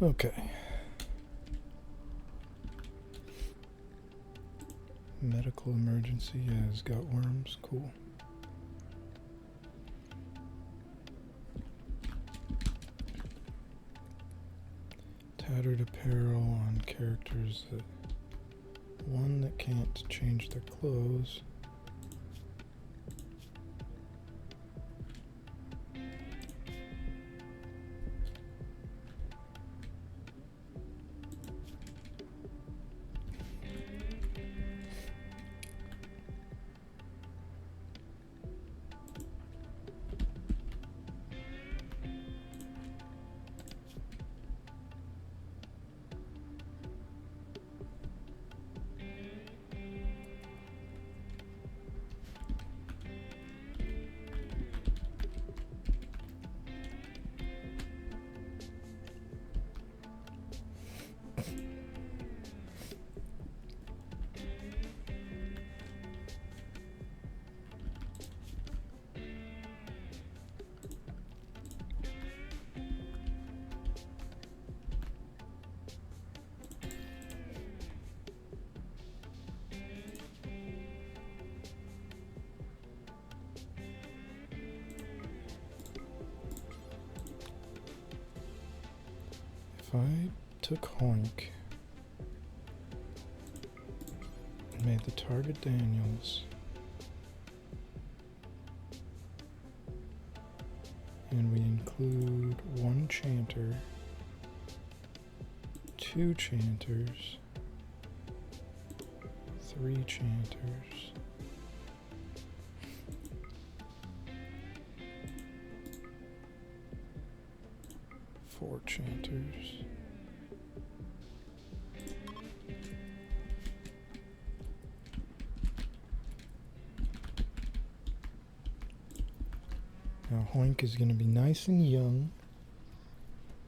Okay. Medical emergency. Yeah, it's got worms. Cool. Tattered apparel on characters that... One that can't change their clothes. If I took Hoink and made the target Daniels, and we include one chanter, two chanters, three chanters, four chanters. Now Hoink is going to be nice and young,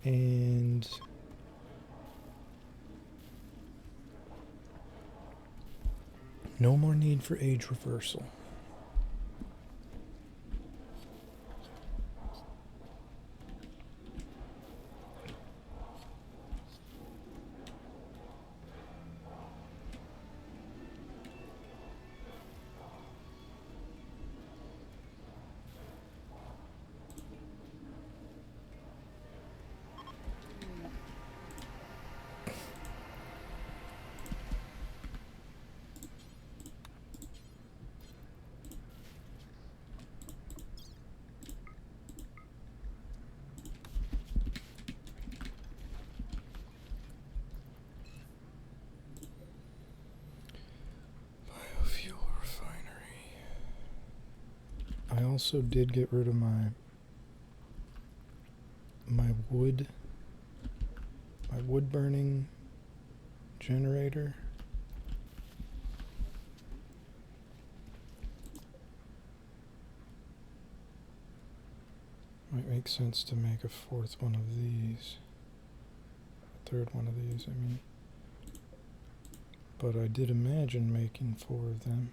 and no more need for age reversal. I also did get rid of my wood burning generator. Might make sense to make a fourth one of these. A third one of these, I mean. But I did imagine making 4 of them.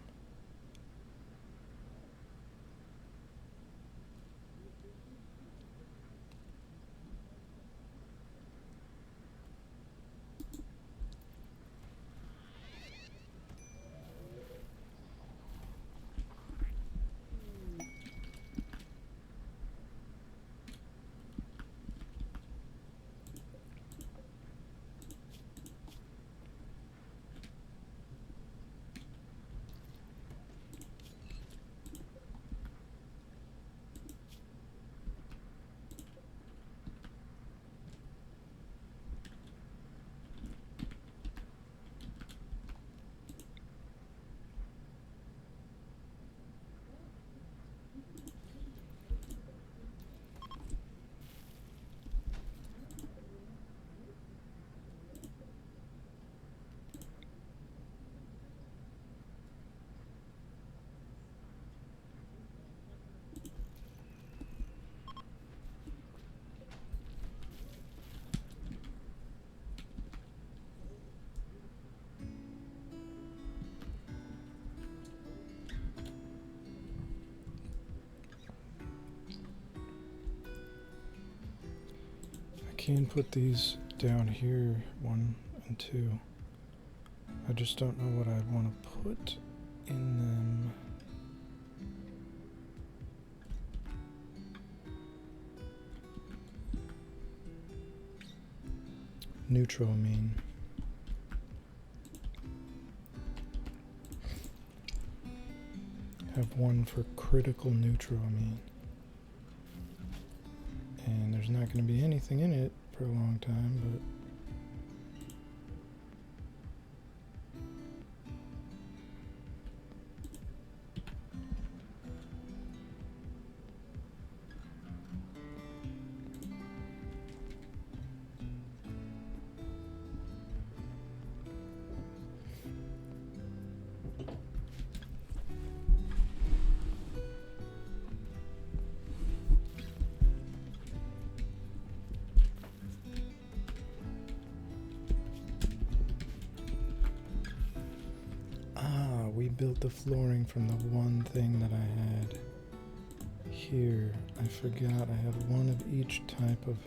Can put these down here, 1 and 2. I just don't know what I'd want to put in them. Neutral, I mean. Have one for critical neutral, I mean. And there's not going to be anything in it for a long time, but we built the flooring from the one thing that I had here. I forgot I have one of each type of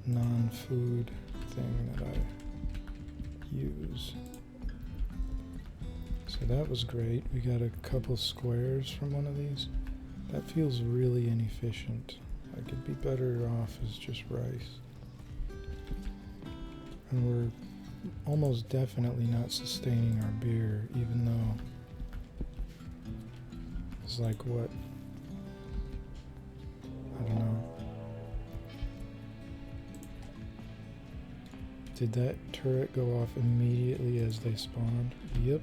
non-food thing that I use. So that was great. We got a couple squares from one of these. That feels really inefficient. I could be better off as just rice. And we're almost definitely not sustaining our beer, even though it's like what? I don't know. Did that turret go off immediately as they spawned? Yep.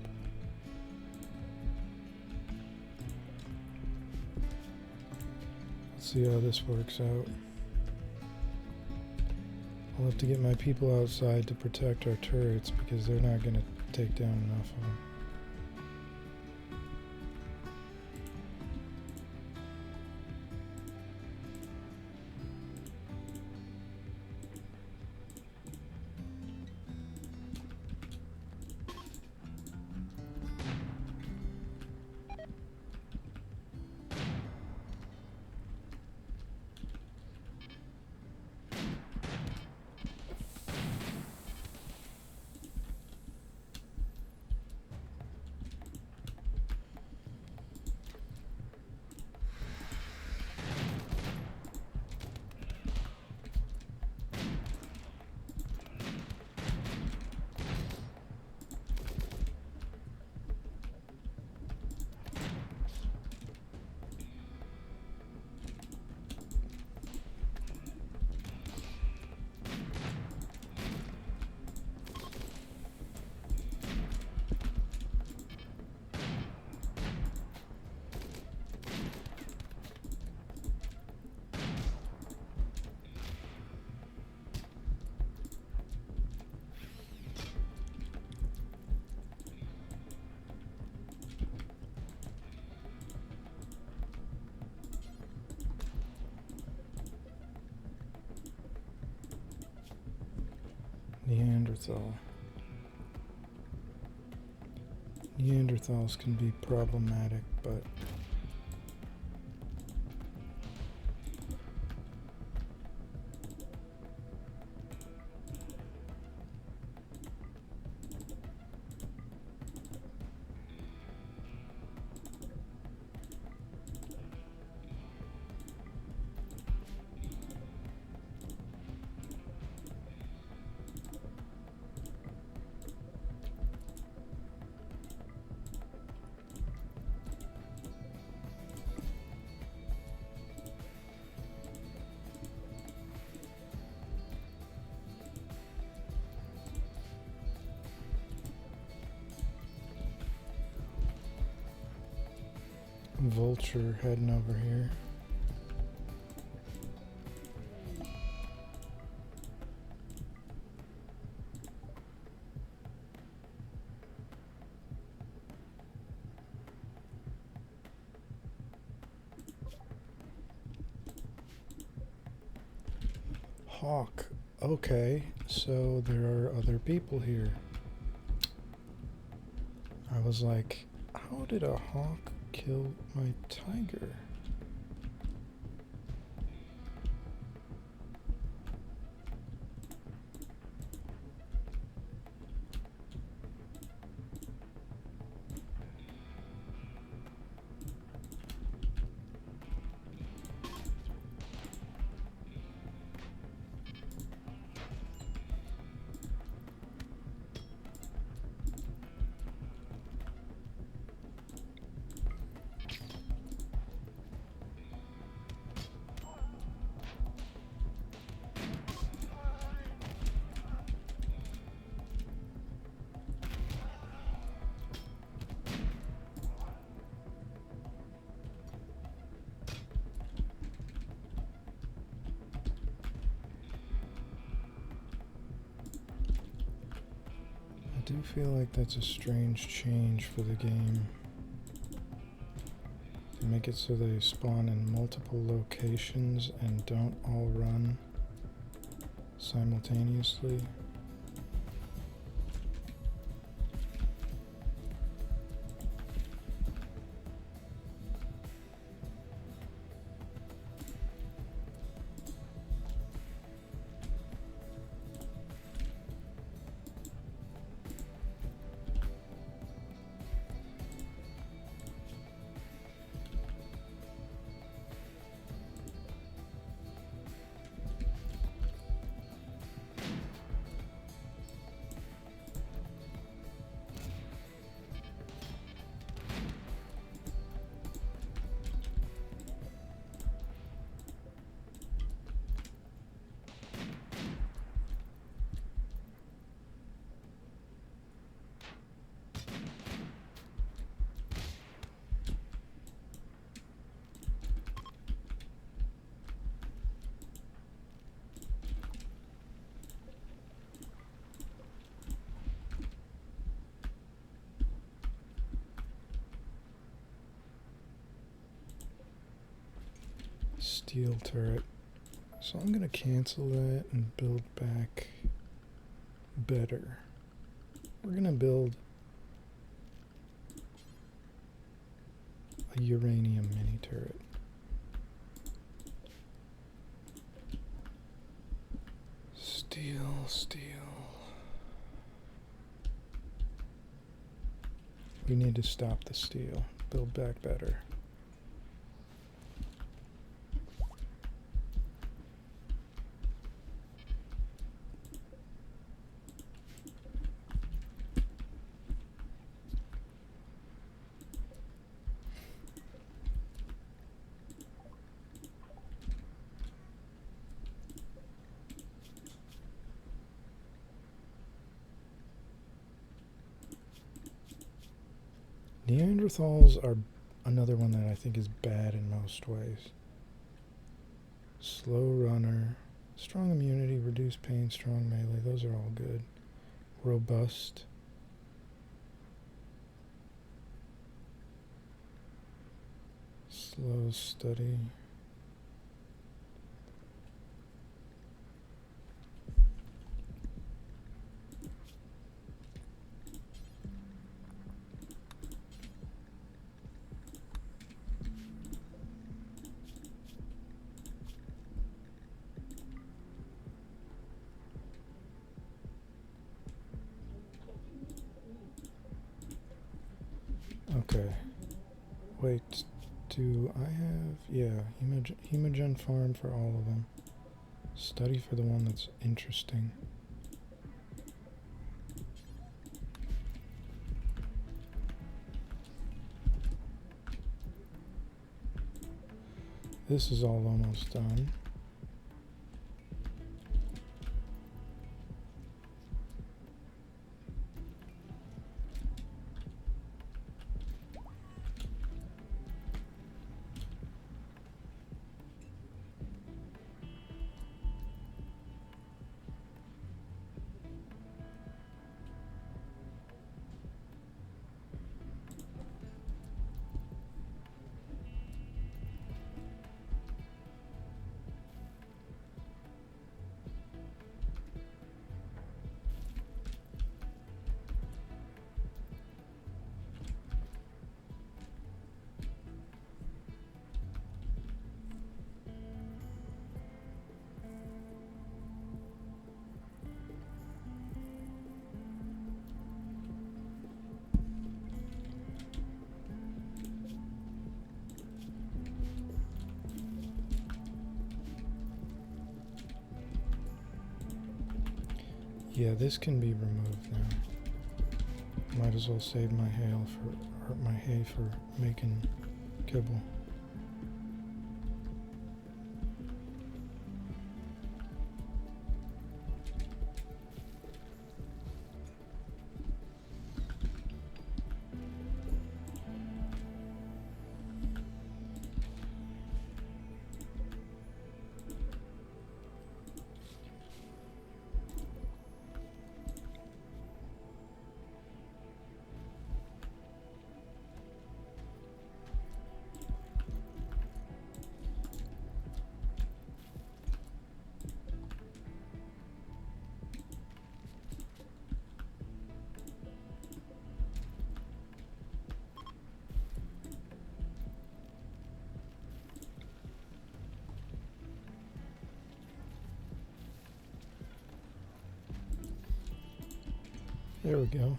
Let's see how this works out. I'll have to get my people outside to protect our turrets because they're not going to take down enough of them. Neanderthal. Neanderthals can be problematic, but vulture heading over here. Hawk. Okay, so there are other people here. I was like, how did a hawk kill my tiger? do feel like that's a strange change for the game. To make it so they spawn in multiple locations and don't all run simultaneously. Steel turret. So I'm gonna cancel that and build back better. We're gonna build a uranium mini turret. Steel. We need to stop the steel. Build back better. Neanderthals are another one that I think is bad in most ways. Slow runner, strong immunity, reduced pain, strong melee, those are all good. Robust. Slow, steady. Okay. Wait, do I have... Yeah, Hemogen farm for all of them. Study for the one that's interesting. This is all almost done. Yeah, this can be removed now. Might as well save my hay for making kibble. There we go.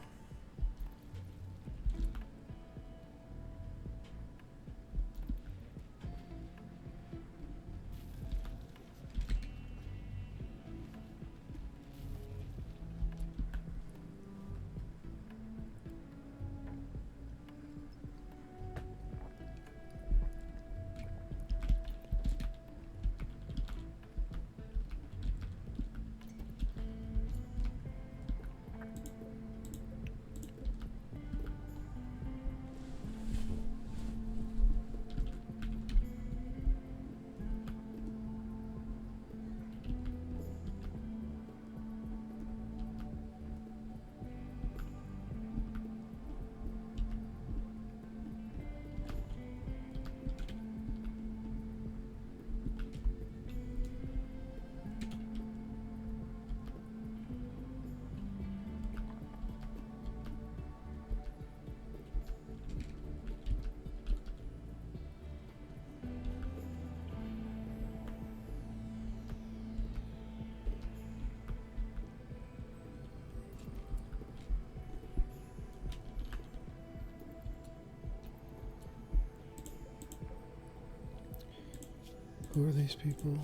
Who are these people?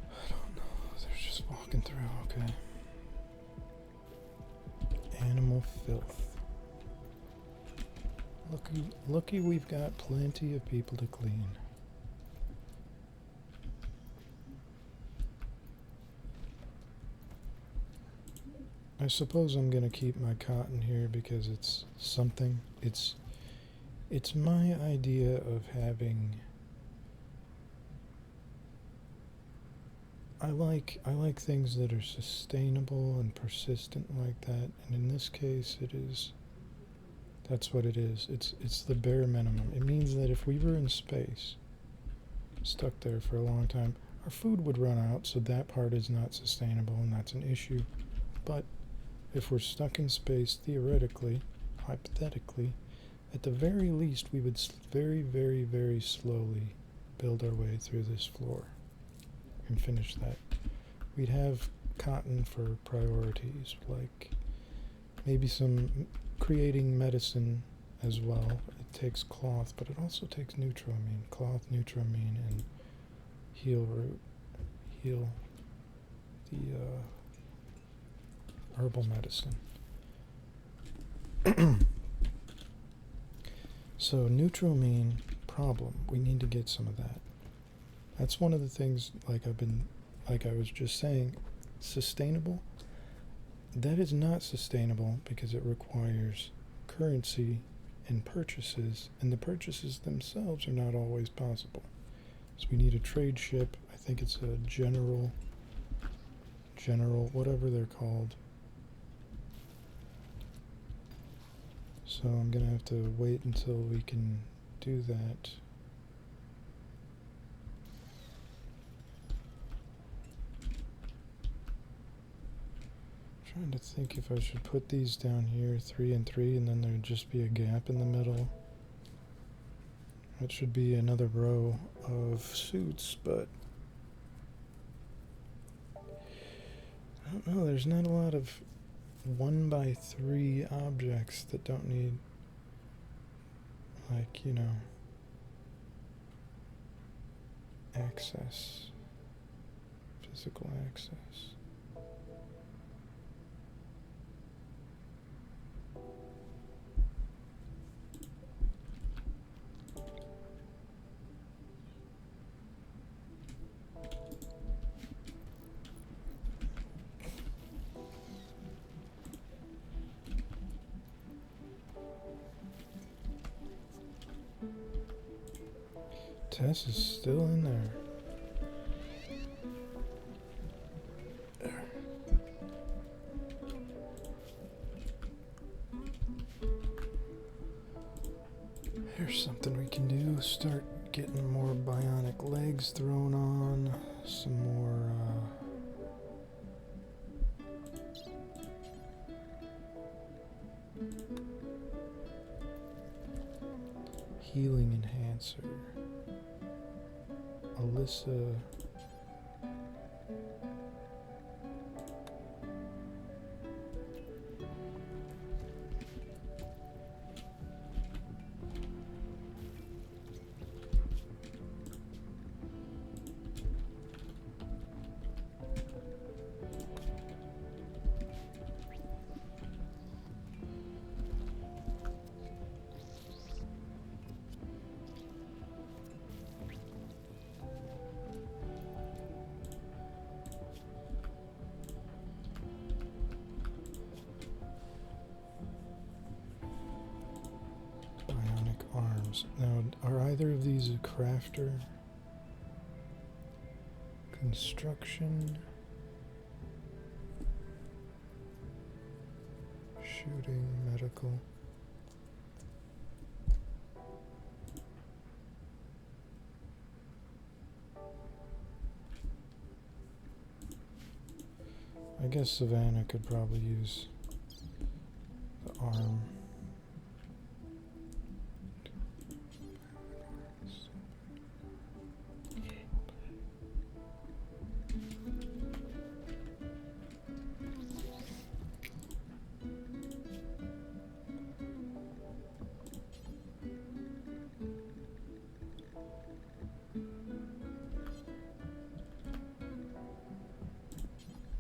I don't know. They're just walking through, okay. Animal filth. Lucky we've got plenty of people to clean. I suppose I'm gonna keep my cotton here because it's something. It's my idea of having. I like things that are sustainable and persistent like that, and in this case, it is. That's what it is. It's the bare minimum. It means that if we were in space, stuck there for a long time, our food would run out. So that part is not sustainable, and that's an issue. But if we're stuck in space, theoretically, hypothetically, at the very least, we would very, very, very slowly build our way through this floor and finish that. We'd have cotton for priorities, like maybe some creating medicine as well. It takes cloth, but it also takes neutramine. Cloth, neutramine, and heal root. Heal the herbal medicine. So neutramine problem, we need to get some of that. That's one of the things, like I was just saying, sustainable. That is not sustainable because it requires currency and purchases, and the purchases themselves are not always possible. So we need a trade ship. I think it's a general, whatever they're called. So I'm gonna have to wait until we can do that. Trying to think if I should put these down here, 3 and 3, and then there'd just be a gap in the middle. That should be another row of suits, but I don't know, there's not a lot of 1x3 objects that don't need, like, you know, access, physical access. Tess is still in there. Here's something we can do. Start getting more bionic legs thrown on. Some more, healing enhancer. Alyssa. Now, are either of these a crafter? Construction. Shooting, medical. I guess Savannah could probably use the arm.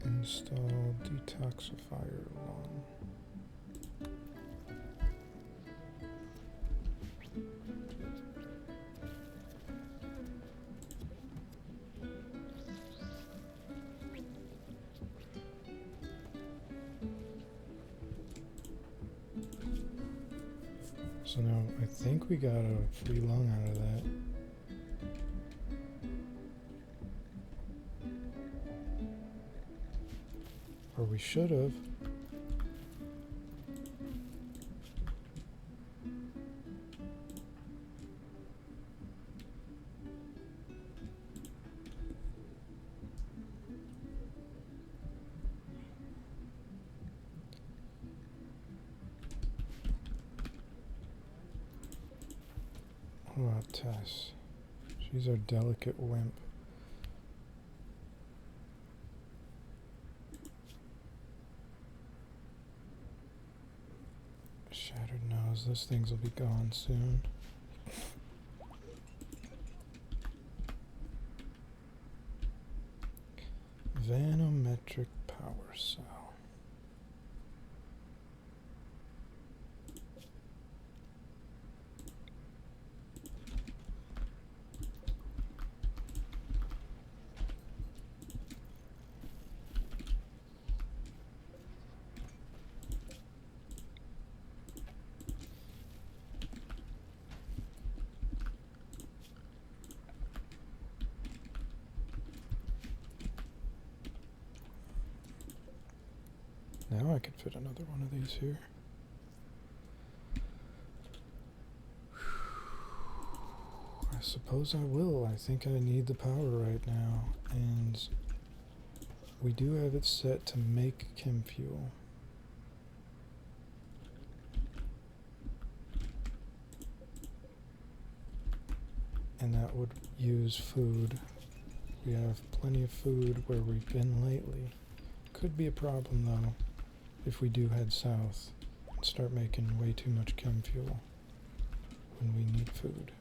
Install detoxifier alarm. So now I think we got a free lung out of that. Or we should have. What about Tess? She's our delicate wimp. Shattered nose. Those things will be gone soon. Vanometric power cell. Now I could fit another one of these here. I suppose I will. I think I need the power right now. And we do have it set to make chem fuel. And that would use food. We have plenty of food where we've been lately. Could be a problem though if we do head south and start making way too much chem fuel when we need food.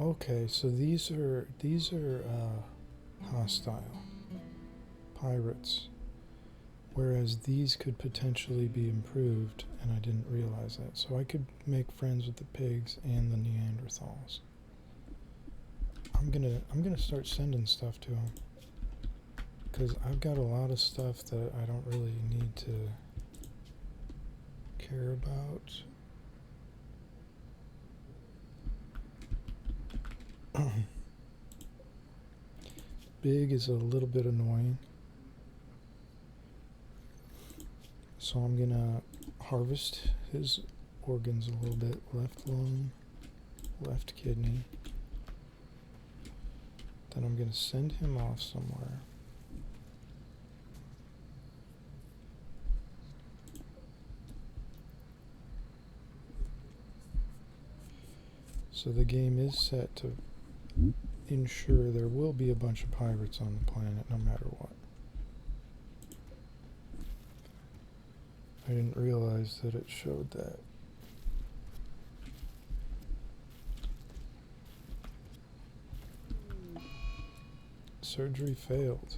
Okay, so these are hostile pirates, whereas these could potentially be improved, and I didn't realize that. So I could make friends with the pigs and the Neanderthals. I'm gonna start sending stuff to them because I've got a lot of stuff that I don't really need to care about. Big is a little bit annoying, so I'm gonna harvest his organs a little bit. Left lung, left kidney. Then I'm gonna send him off somewhere. So the game is set to ensure there will be a bunch of pirates on the planet no matter what. I didn't realize that it showed that. Surgery failed.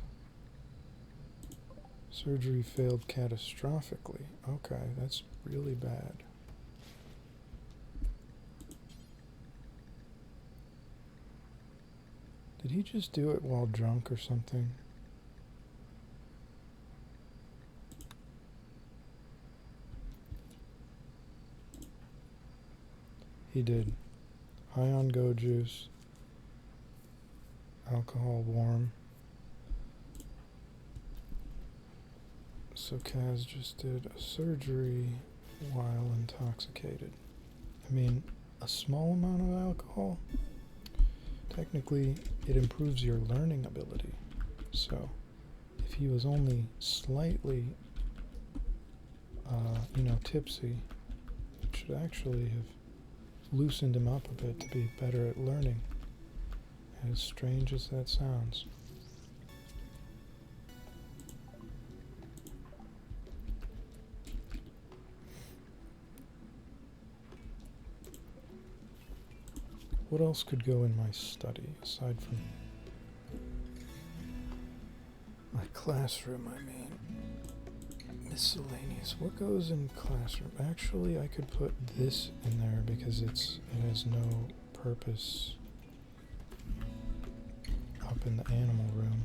Surgery failed catastrophically. Okay, that's really bad. Did he just do it while drunk or something? He did. High on go juice. Alcohol warm. So Kaz just did a surgery while intoxicated. I mean, a small amount of alcohol? Technically, it improves your learning ability. So, if he was only slightly, tipsy, it should actually have loosened him up a bit to be better at learning. As strange as that sounds. What else could go in my study aside from my classroom, I mean? Miscellaneous. What goes in classroom? Actually, I could put this in there because it has no purpose up in the animal room.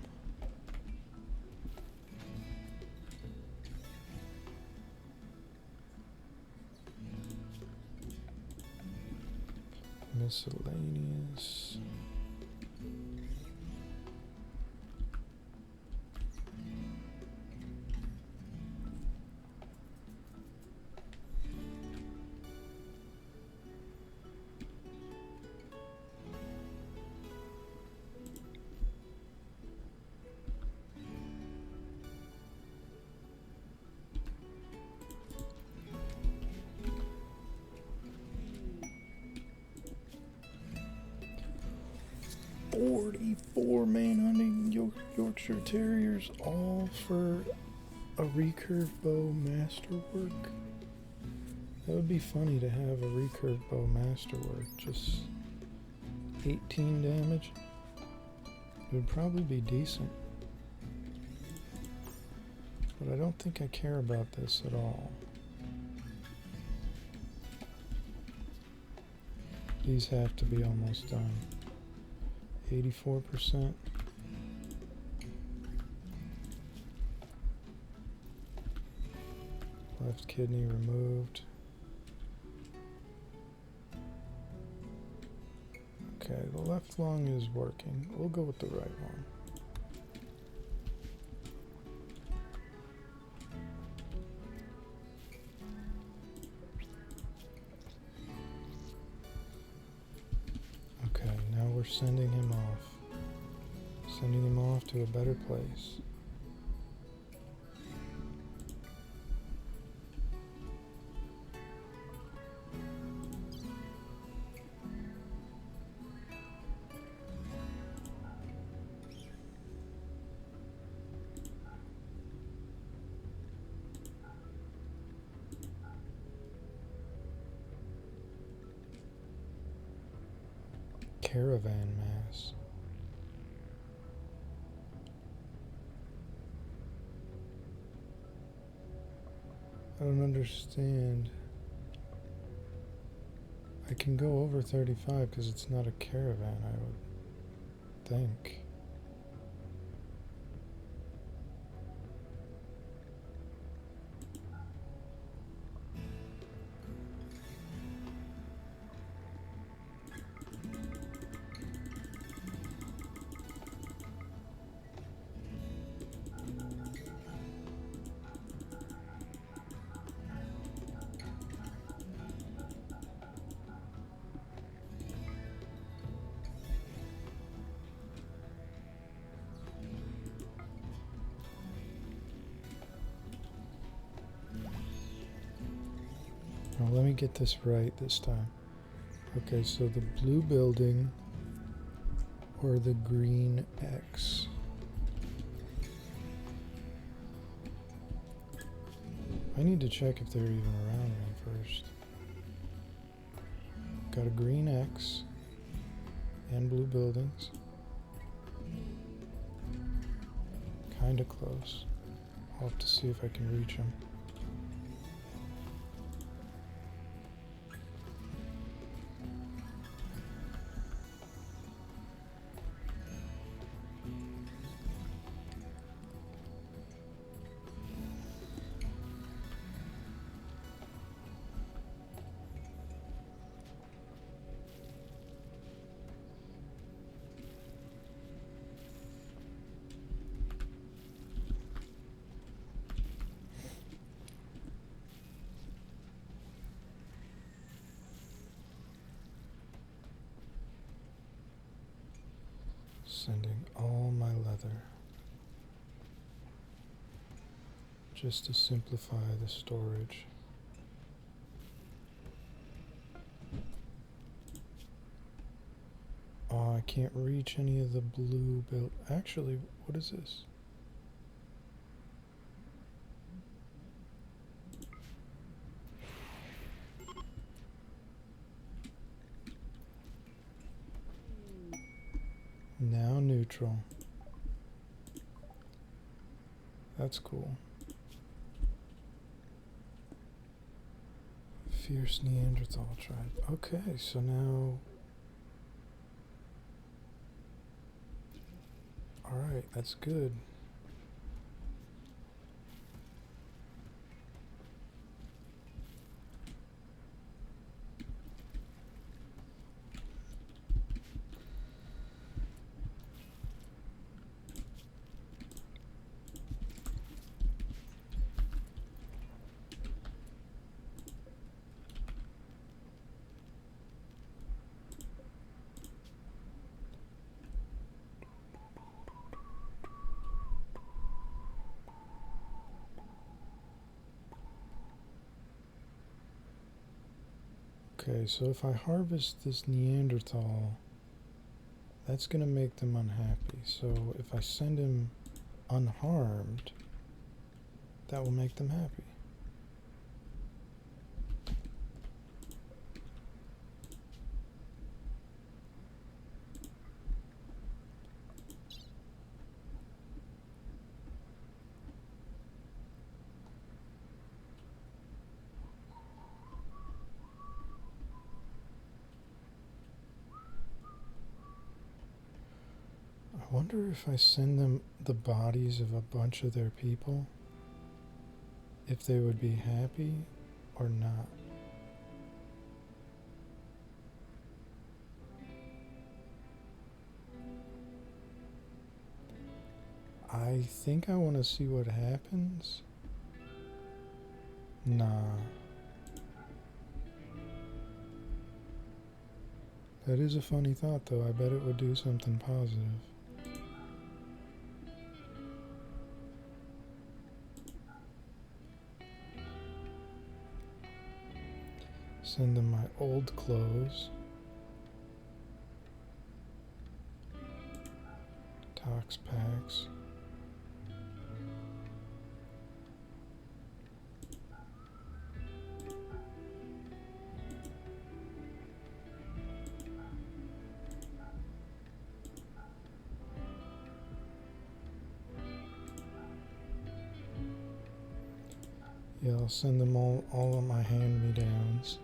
Miscellaneous. Main hunting Yorkshire Terriers, all for a recurve bow masterwork. That would be funny to have a recurve bow masterwork. Just 18 damage. It would probably be decent. But I don't think I care about this at all. These have to be almost done. 84%. Left kidney removed. Okay, the left lung is working. We'll go with the right one. Okay, now we're sending him off. Sending him off to a better place. caravan mass. I don't understand. I can go over 35 because it's not a caravan, I would think. Now let me get this right this time. Okay, so the blue building or the green X. I need to check if they're even around me first. Got a green X and blue buildings. Kinda close. I'll have to see if I can reach them. Sending all my leather just to simplify the storage. Oh, I can't reach any of the blue build. Actually, what is this? Now neutral. That's cool. Fierce Neanderthal tribe. Okay, so now... Alright, that's good. Okay, so if I harvest this Neanderthal, that's going to make them unhappy. So if I send him unharmed, that will make them happy. I wonder if I send them the bodies of a bunch of their people, if they would be happy or not. I think I want to see what happens. Nah. That is a funny thought, though. I bet it would do something positive. Send them my old clothes. Tox packs. Yeah, I'll send them all of my hand-me-downs.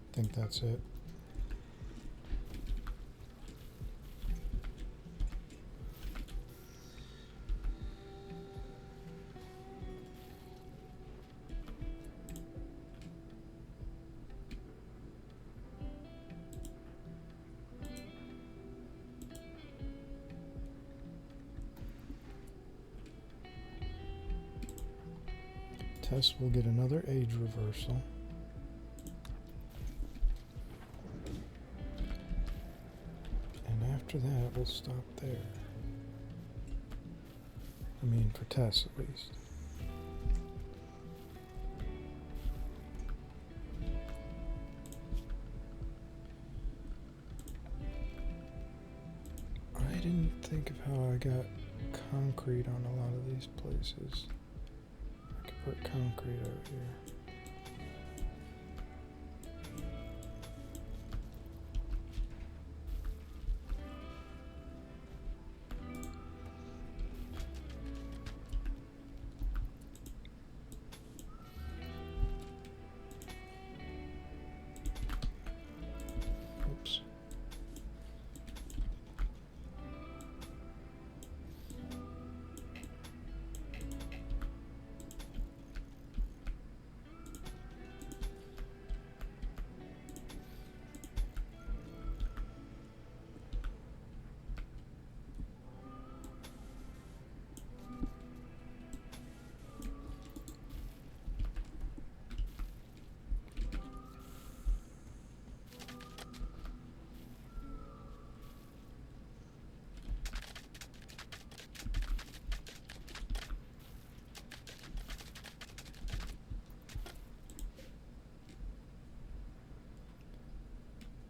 I think that's it. Tess will get another age reversal. And after that, we'll stop there. I mean, for Tess at least. I didn't think of how I got concrete on a lot of these places. I could put concrete out here. Oops.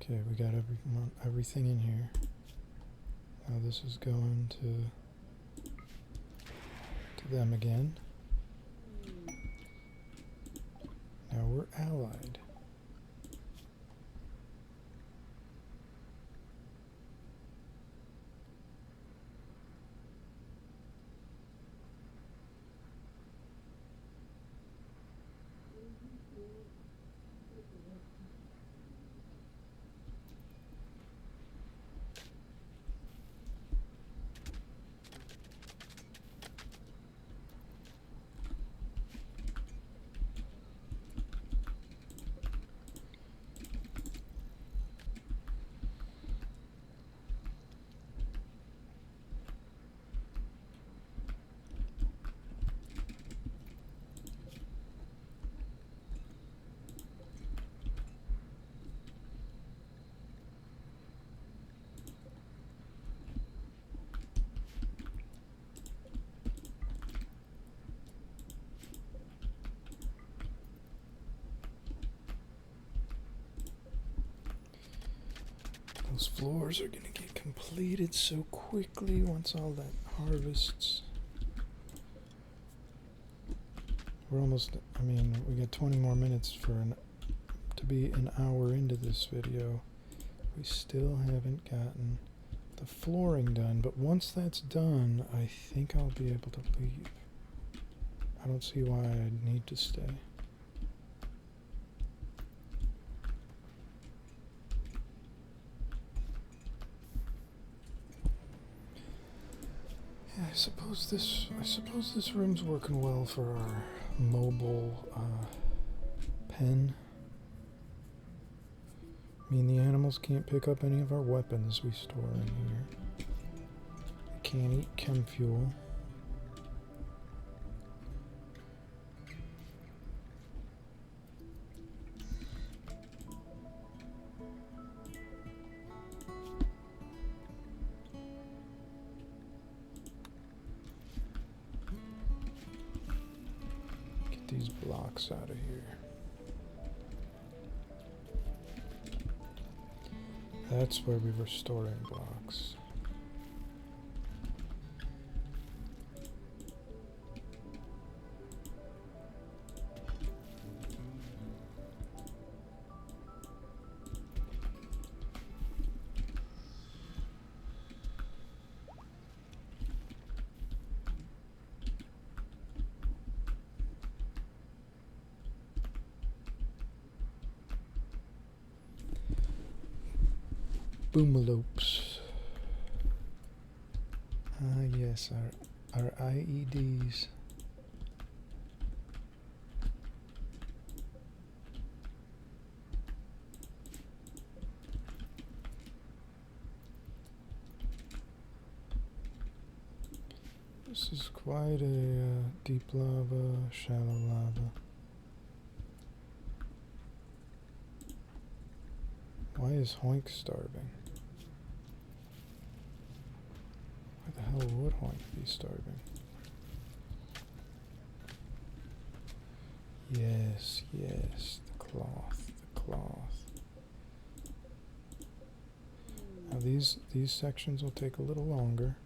Okay, we got everything in here. Now this is going to them again. Now we're allied. Those floors are gonna get completed so quickly once all that harvests. We're almost, I mean, we got 20 more minutes to be an hour into this video. We still haven't gotten the flooring done, but once that's done, I think I'll be able to leave. I don't see why I'd need to stay. Yeah, I suppose this room's working well for our mobile pen. I mean, the animals can't pick up any of our weapons we store in here. They can't eat chem fuel. Get these blocks out of here. That's where we were storing blocks. Boomalopes. Ah, yes, our IEDs. This is quite a deep lava, shallow lava. Why is Hoink starving? Why the hell would Hoink be starving? Yes, yes, the cloth, the cloth. Now these sections will take a little longer.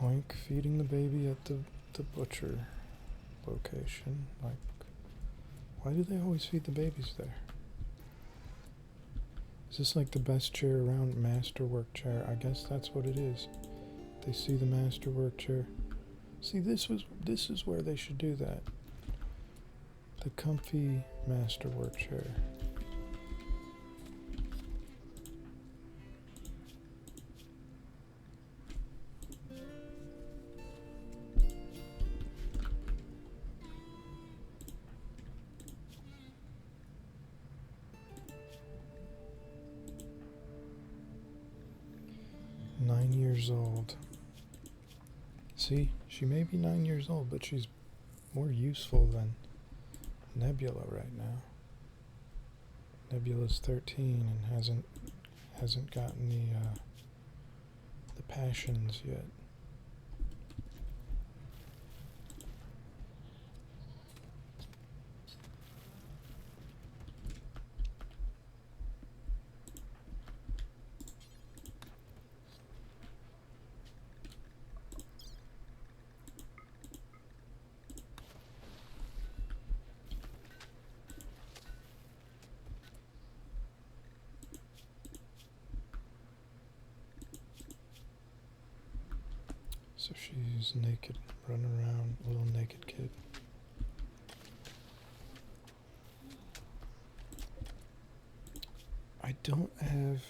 Hoink feeding the baby at the butcher location. Like, why do they always feed the babies there? Is this like the best chair around, masterwork chair? I guess that's what it is. They see the masterwork chair. See, this is where they should do that. The comfy masterwork chair. Old. See, she may be 9 years old, but she's more useful than Nebula right now. Nebula's 13 and hasn't gotten the passions yet. So she's naked, running around, little naked kid. I don't have,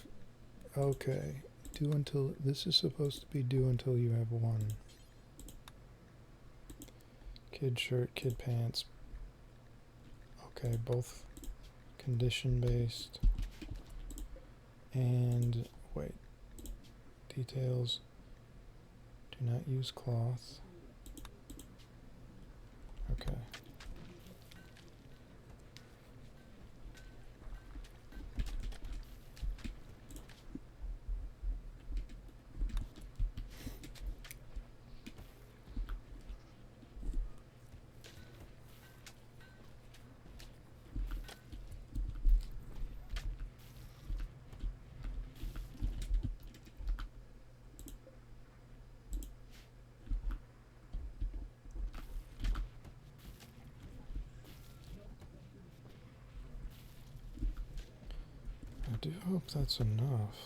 okay, Do until, this is supposed to be do until you have one. Kid shirt, kid pants. Okay, both condition based. And wait, details. Do not use cloth. Okay. I do hope that's enough.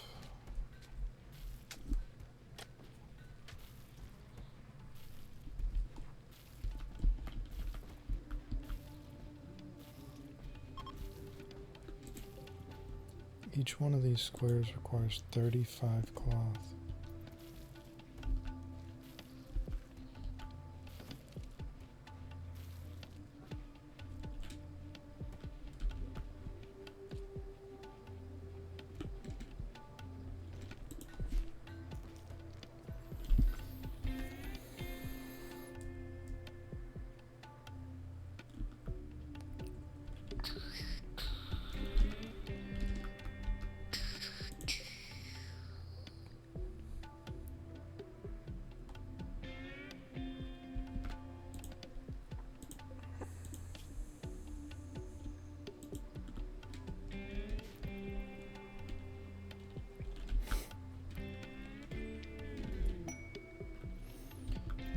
Each one of these squares requires 35 cloth.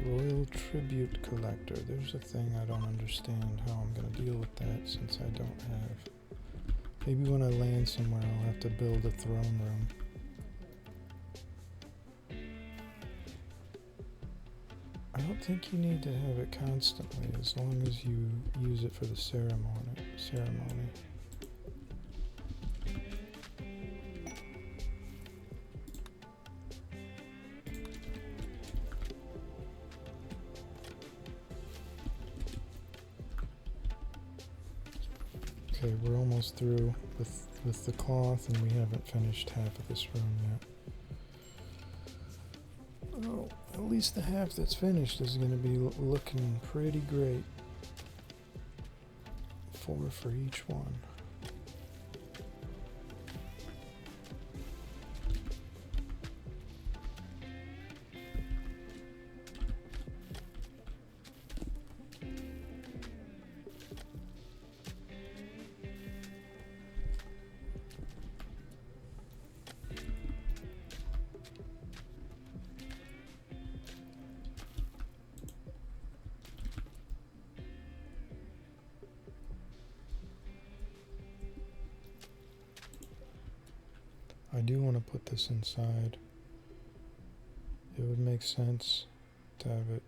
Royal Tribute Collector. There's a thing I don't understand how I'm going to deal with that since I don't have. Maybe when I land somewhere I'll have to build a throne room. I don't think you need to have it constantly as long as you use it for the ceremony. Okay, we're almost through with the cloth and we haven't finished half of this room yet. Oh, at least the half that's finished is going to be looking pretty great. 4 for each one. I do want to put this inside. It would make sense to have it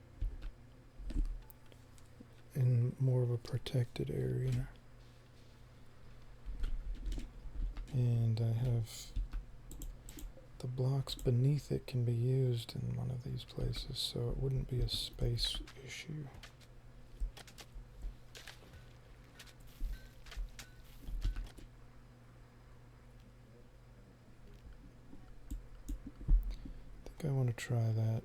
in more of a protected area. And I have the blocks beneath it can be used in one of these places, so it wouldn't be a space issue. I want to try that.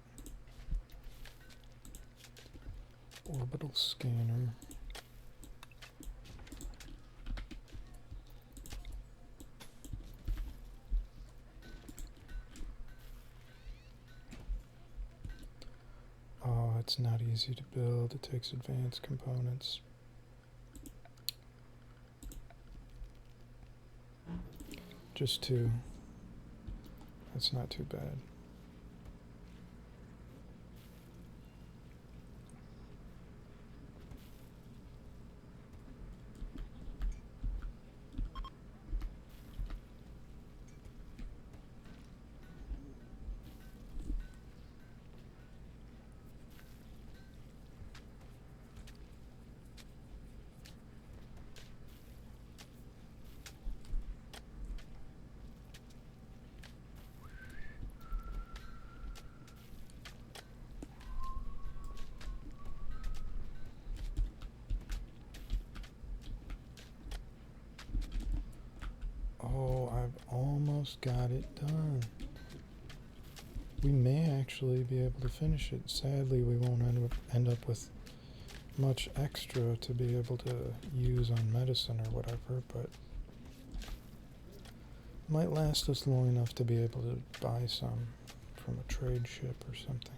Orbital scanner. Oh, it's not easy to build. It takes advanced components. Just 2. That's not too bad. almost got it done. We may actually be able to finish it. Sadly, we won't end up with much extra to be able to use on medicine or whatever, but it might last us long enough to be able to buy some from a trade ship or something.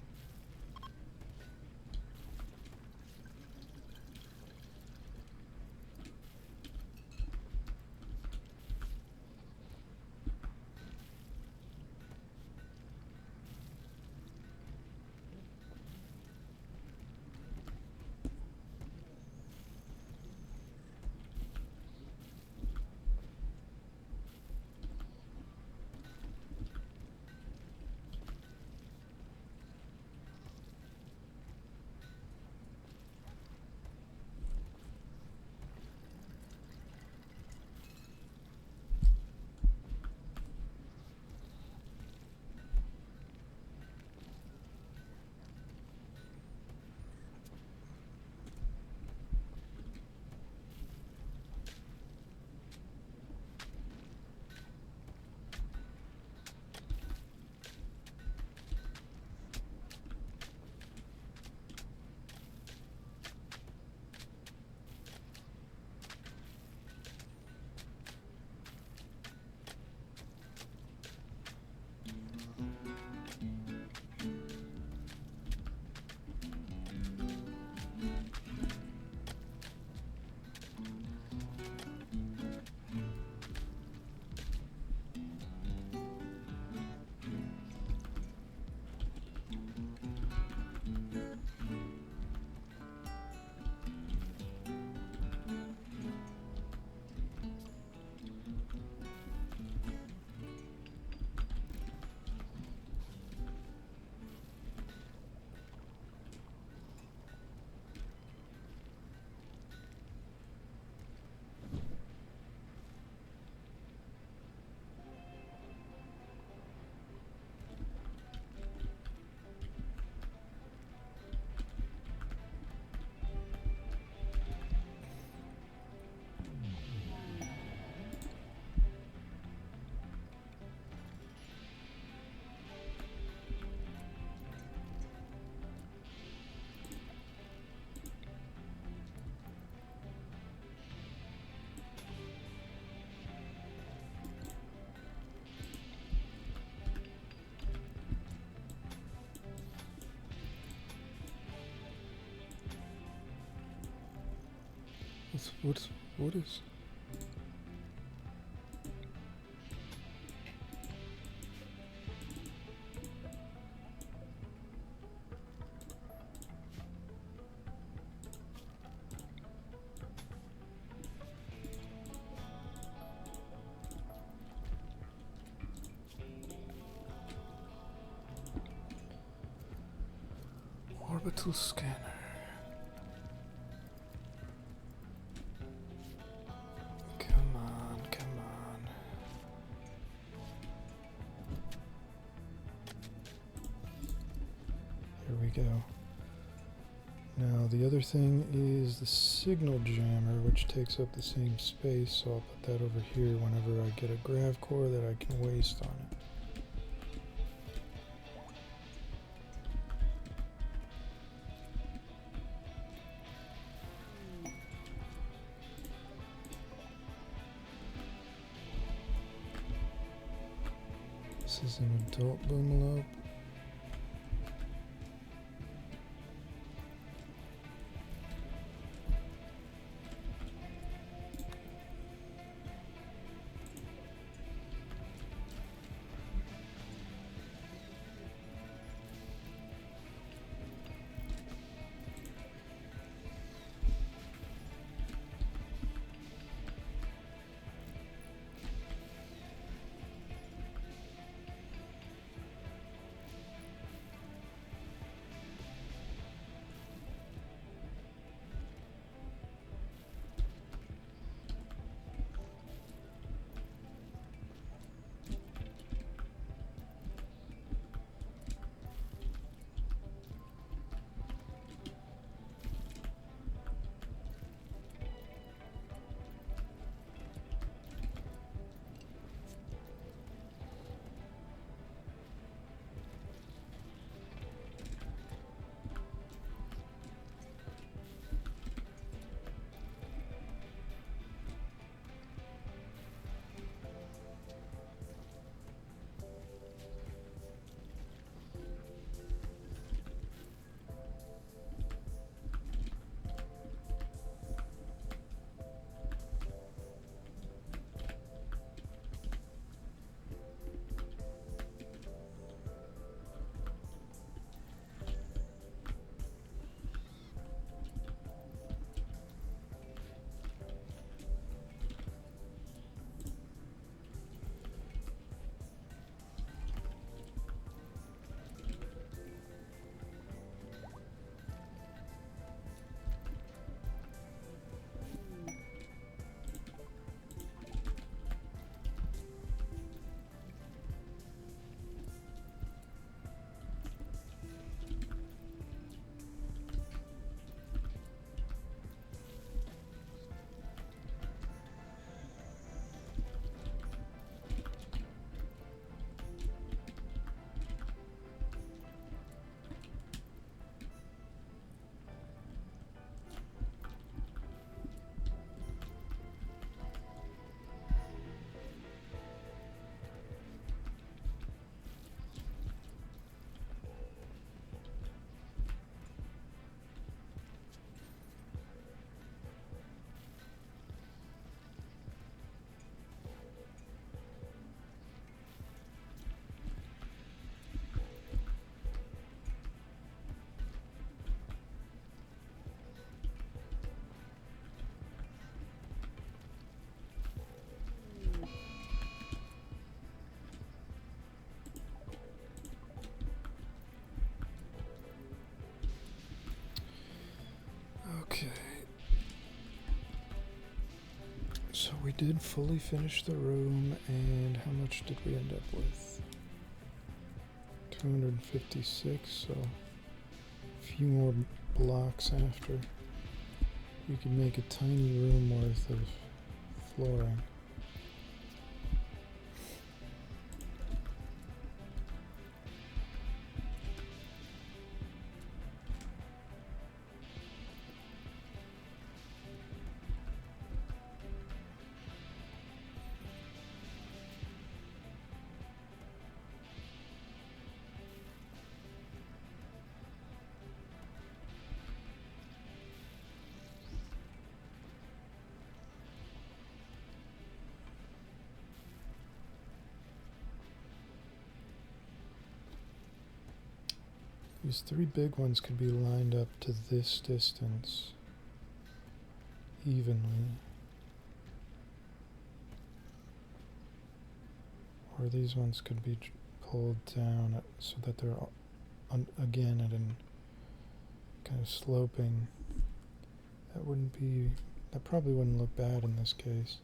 What is? Orbital scanner. Come on, come on. Here we go. Now the other thing is the signal jammer, which takes up the same space, so I'll put that over here whenever I get a grav core that I can waste on it. This is an adult boomalope. So we did fully finish the room, and how much did we end up with? 256, so a few more blocks after. We could make a tiny room worth of flooring. These three big ones could be lined up to this distance evenly. Or these ones could be pulled down so that they're again at an kind of sloping. That probably wouldn't look bad in this case.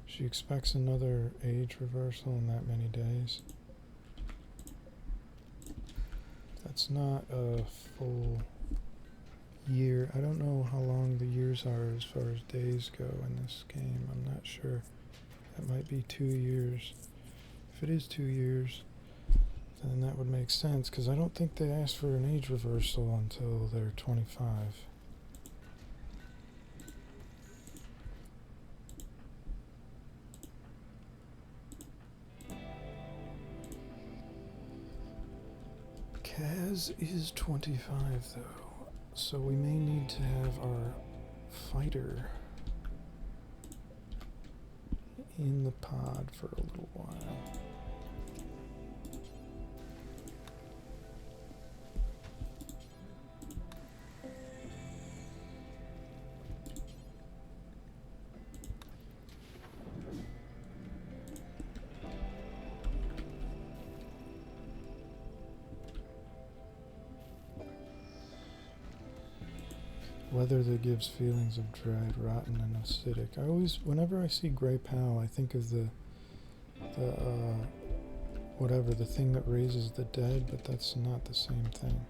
She expects another age reversal in that many days. That's not a full year. I don't know how long the years are as far as days go in this game. I'm not sure. That might be 2 years. If it is 2 years, then that would make sense, because I don't think they ask for an age reversal until they're 25. Kaz is 25 though, so we may need to have our fighter in the pod for a little while. Weather that gives feelings of dread, rotten and acidic. Whenever I see Grey Pow, I think of the thing that raises the dead, but that's not the same thing.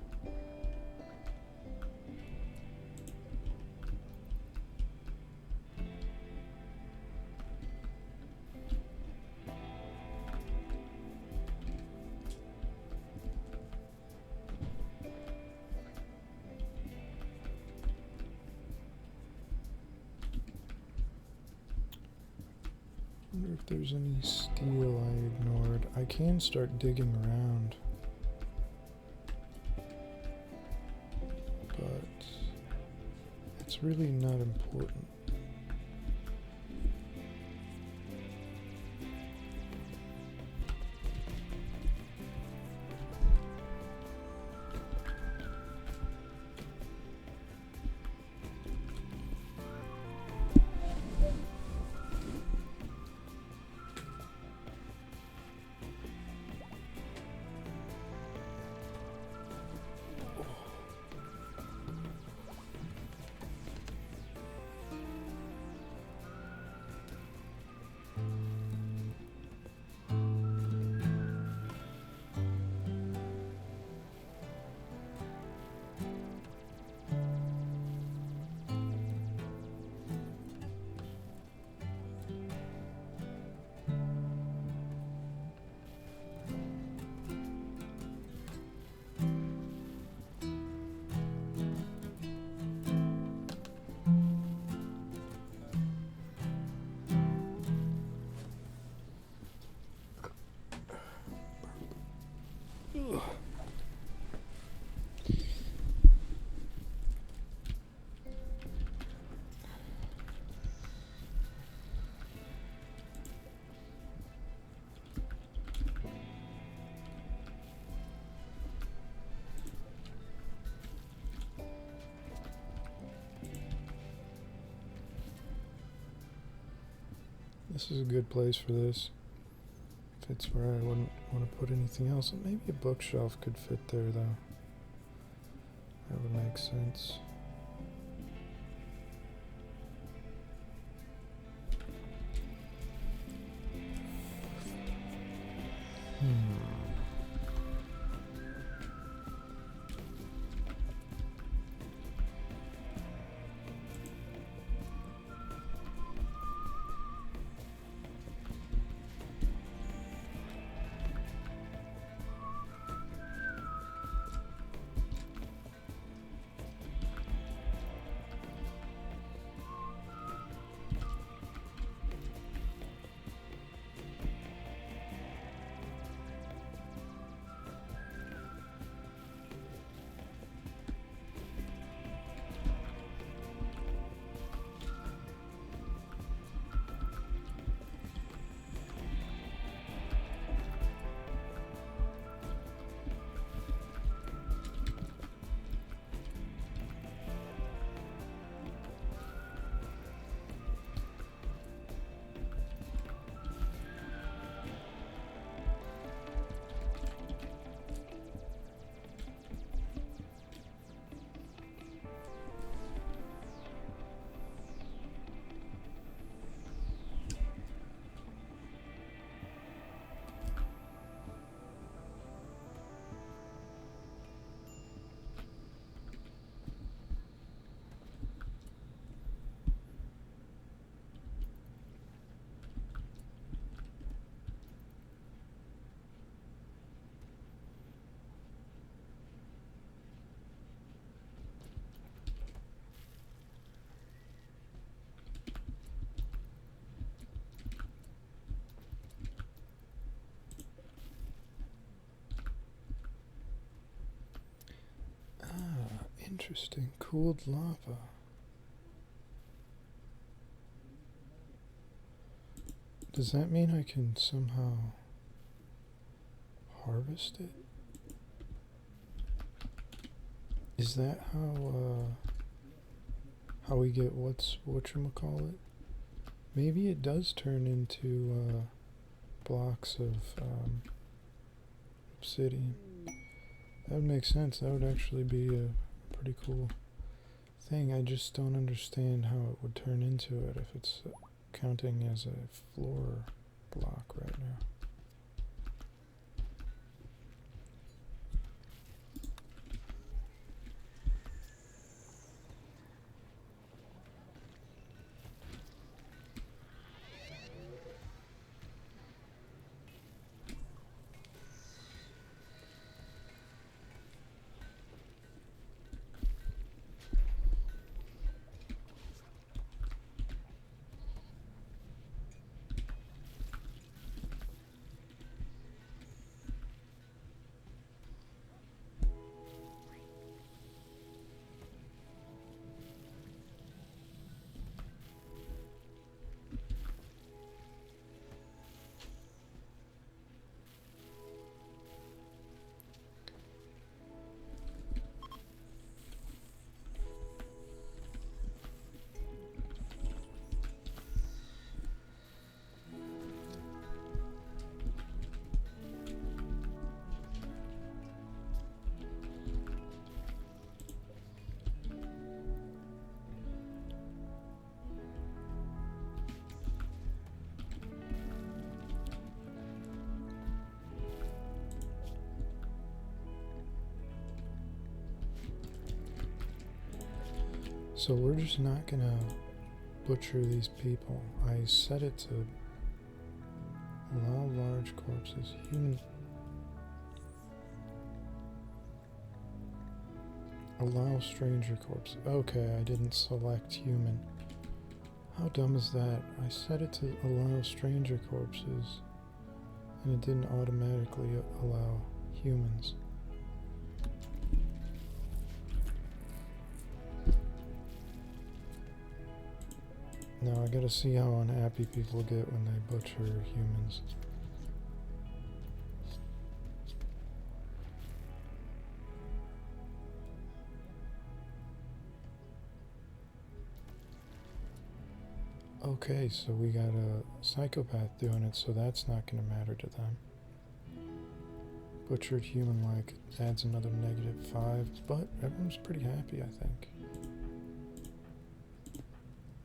I wonder if there's any steel I ignored. I can start digging around, but it's really not important. This is a good place for this. Fits where I wouldn't want to put anything else. Maybe a bookshelf could fit there though. That would make sense. Interesting. Cooled lava. Does that mean I can somehow harvest it? Is that how we get whatchamacallit? Maybe it does turn into blocks of obsidian. That would make sense. That would actually be a pretty cool thing. I just don't understand how it would turn into it if it's counting as a floor block right now. So we're just not gonna butcher these people. I set it to allow large corpses. Allow stranger corpse. Okay, I didn't select human. How dumb is that? I set it to allow stranger corpses and it didn't automatically allow humans. Now I gotta see how unhappy people get when they butcher humans. Okay, so we got a psychopath doing it, so that's not gonna matter to them. Butchered human leg adds another -5, but everyone's pretty happy, I think.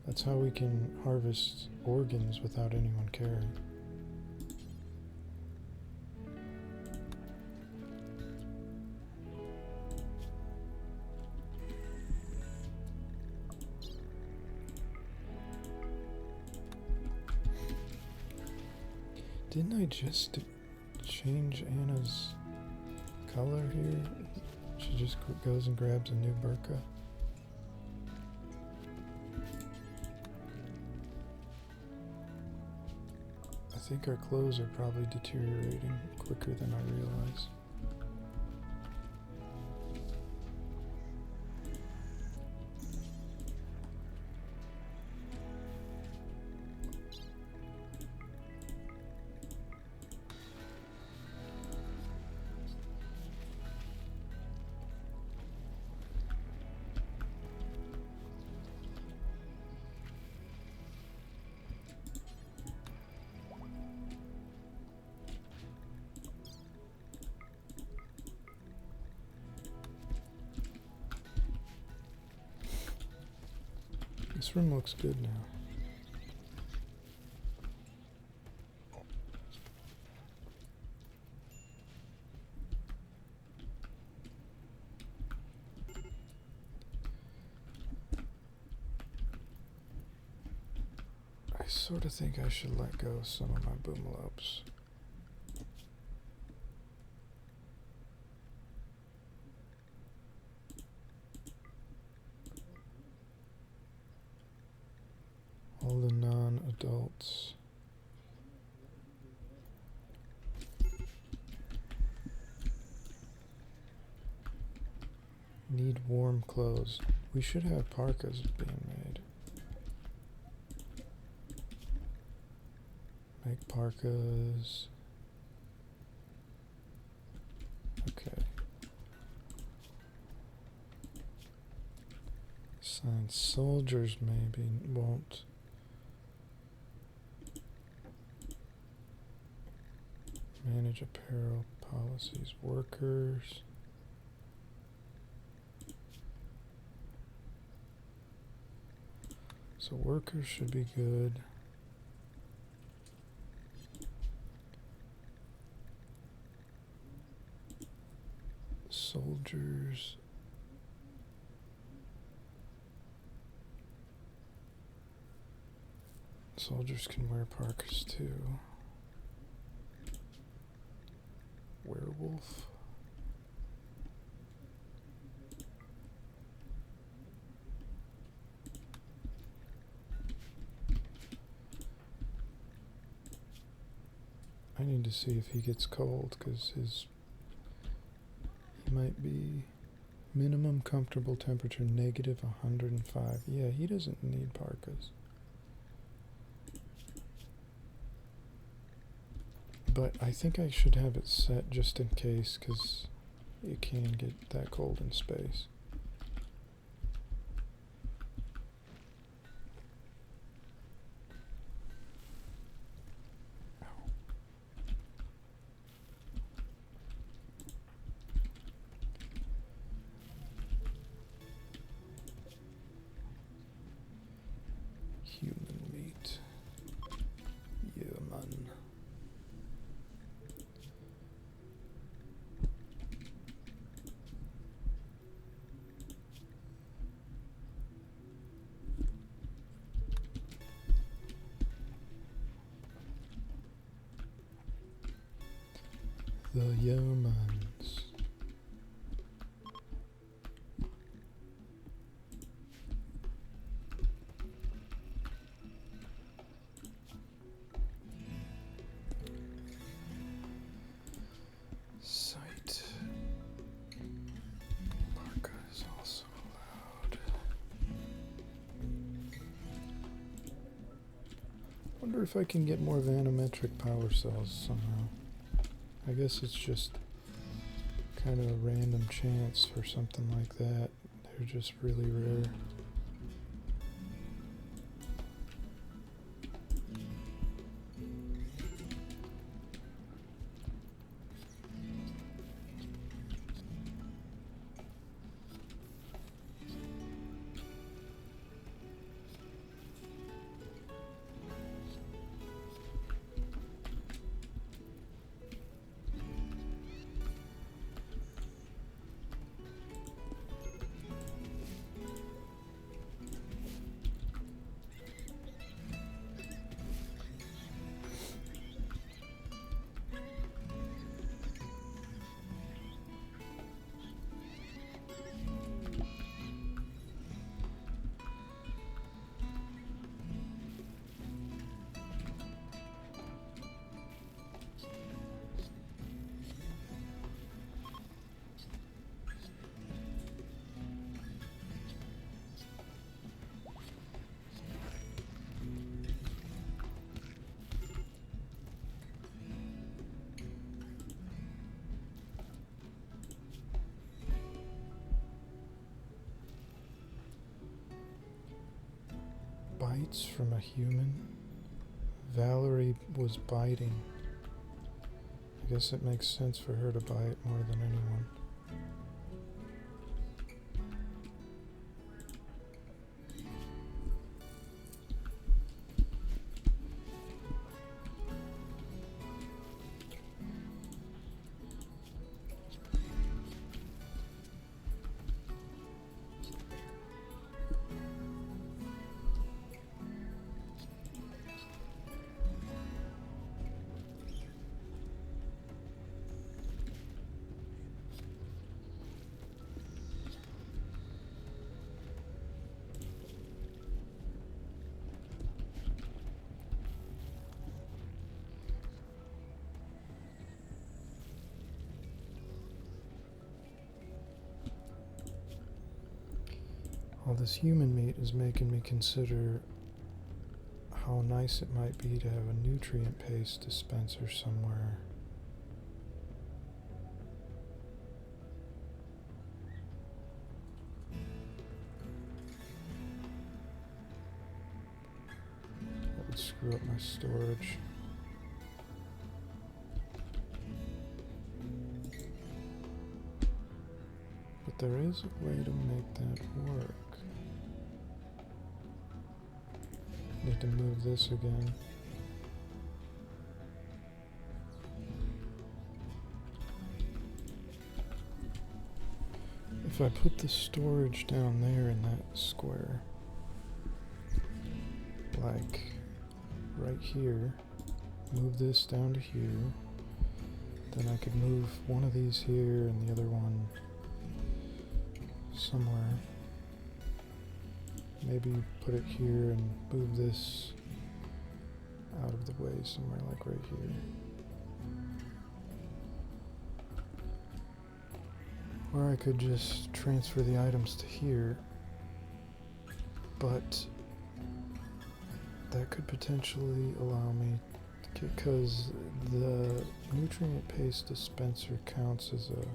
That's how we can harvest organs without anyone caring. Didn't I just change Anna's color here? She just goes and grabs a new burqa. I think our clothes are probably deteriorating quicker than I realize. This room looks good now. I sort of think I should let go of some of my boomalopes. All the non-adults. Need warm clothes. We should have parkas being made. Make parkas. Okay. Assign soldiers maybe won't. Manage apparel policies, workers. So workers should be good. Soldiers. Soldiers can wear parkas too. Werewolf. I need to see if he gets cold, because he might be minimum comfortable temperature -105. Yeah, he doesn't need parkas. But I think I should have it set just in case, because you can get that cold in space. Human meat. Yeah, man. The Yeomans. Site. Parka is also allowed. Wonder if I can get more vanometric power cells somehow. I guess it's just kind of a random chance for something like that. They're just really rare. bites from a human? Valerie was biting. I guess it makes sense for her to bite more than anyone. All this human meat is making me consider how nice it might be to have a nutrient paste dispenser somewhere. That would screw up my storage. But there is a way to make that work. Need to move this again. If I put the storage down there in that square, like right here, move this down to here, then I could move one of these here and the other one somewhere. Maybe put it here and move this out of the way somewhere, like right here. Or I could just transfer the items to here, but that could potentially allow me, because the nutrient paste dispenser counts as a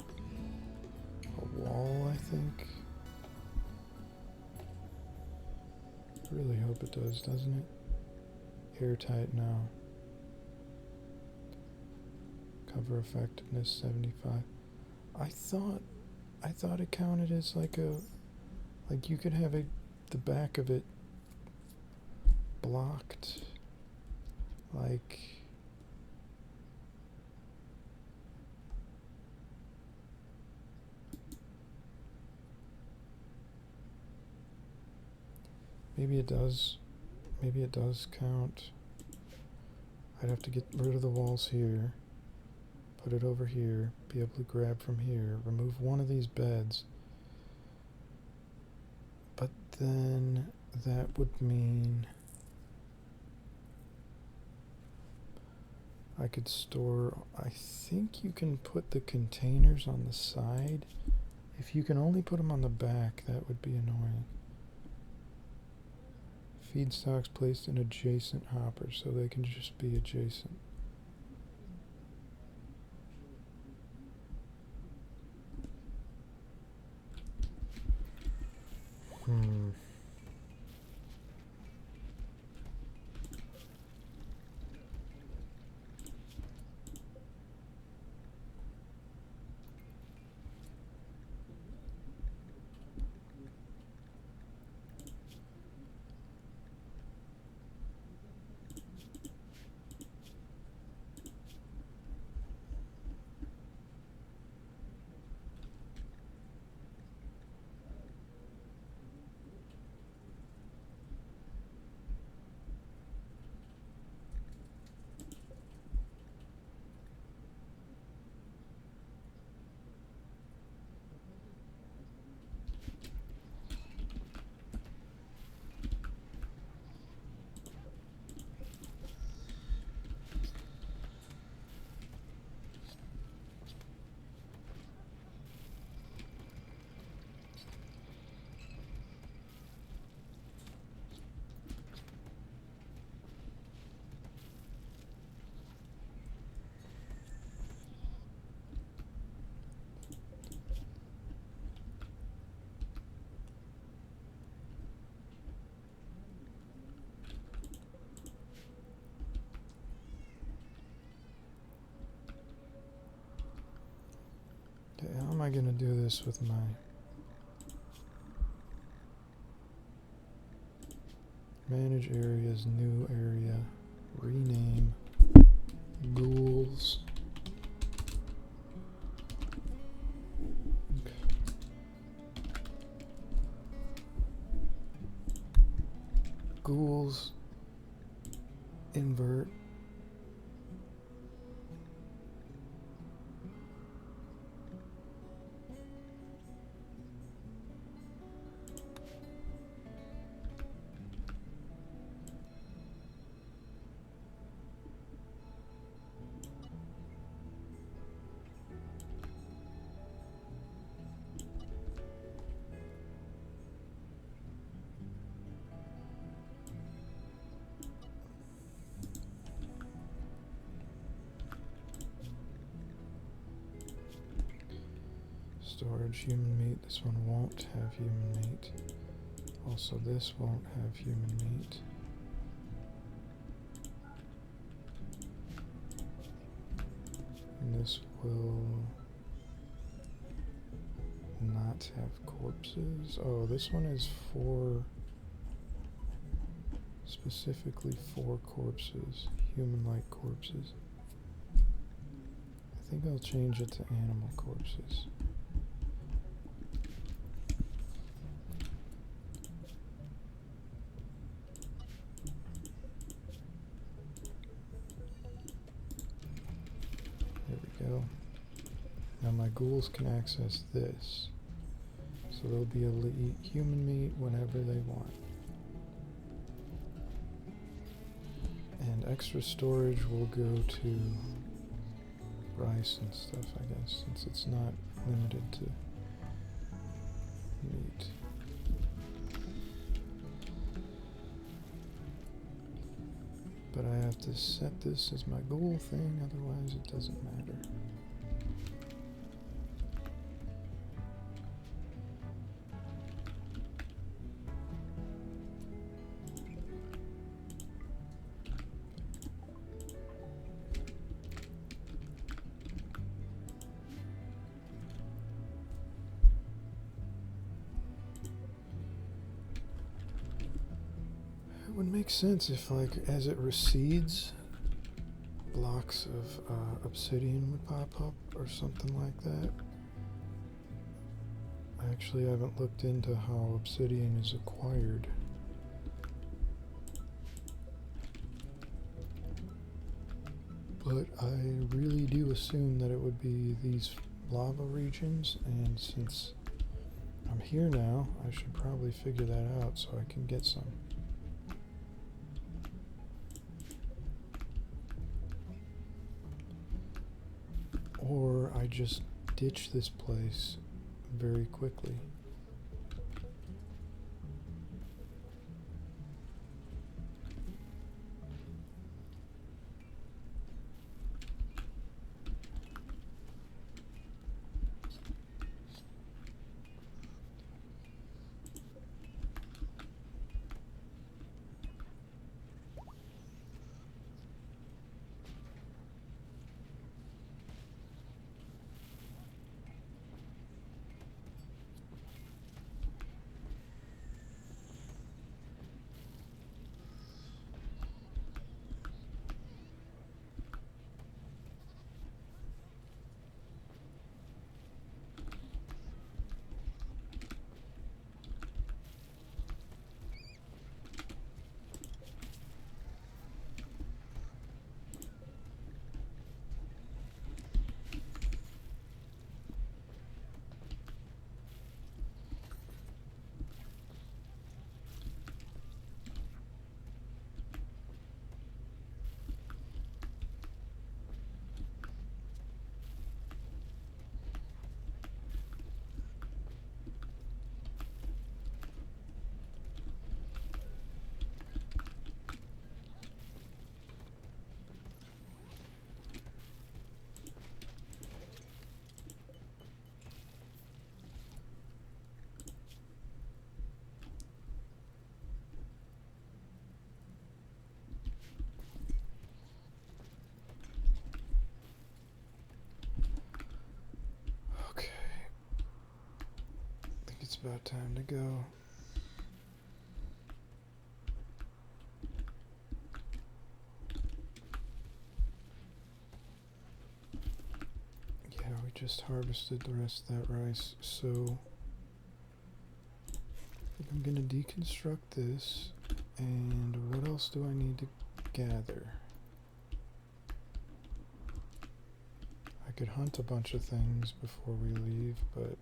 wall, I think. Really hope it does, doesn't it? Airtight now. Cover effectiveness 75. I thought it counted as like you could have the back of it blocked, like maybe it does count. I'd have to get rid of the walls here, put it over here, be able to grab from here, remove one of these beds, but then that would mean I could store, I think you can put the containers on the side. If you can only put them on the back, that would be annoying. Feedstocks placed in adjacent hoppers, so they can just be adjacent. I gonna do this with my manage areas, new area, rename, ghouls. Ghouls, invert. Storage human meat. This one won't have human meat. Also, this won't have human meat. And this will not have corpses. Oh, this one is specifically for corpses, human-like corpses. I think I'll change it to animal corpses. Go. Now my ghouls can access this, so they'll be able to eat human meat whenever they want. And extra storage will go to rice and stuff, I guess, since it's not limited to meat. But I have to set this as my goal thing, otherwise it doesn't matter. It would make sense if, like, as it recedes, blocks of obsidian would pop up or something like that. I actually haven't looked into how obsidian is acquired. But I really do assume that it would be these lava regions, and since I'm here now, I should probably figure that out so I can get some. Or I just ditch this place very quickly. it's about time to go. Yeah, we just harvested the rest of that rice, so I think I'm gonna deconstruct this. And what else do I need to gather? I could hunt a bunch of things before we leave, but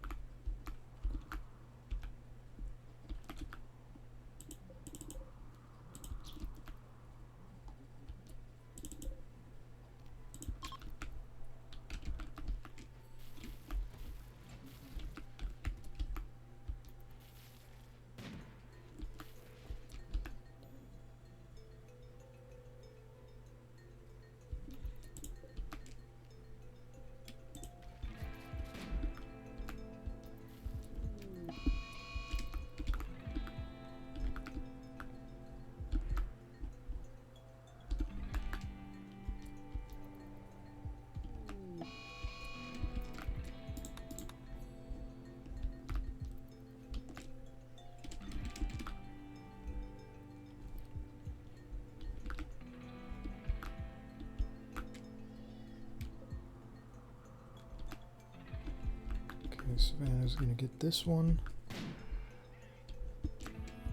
Savannah's gonna get this one.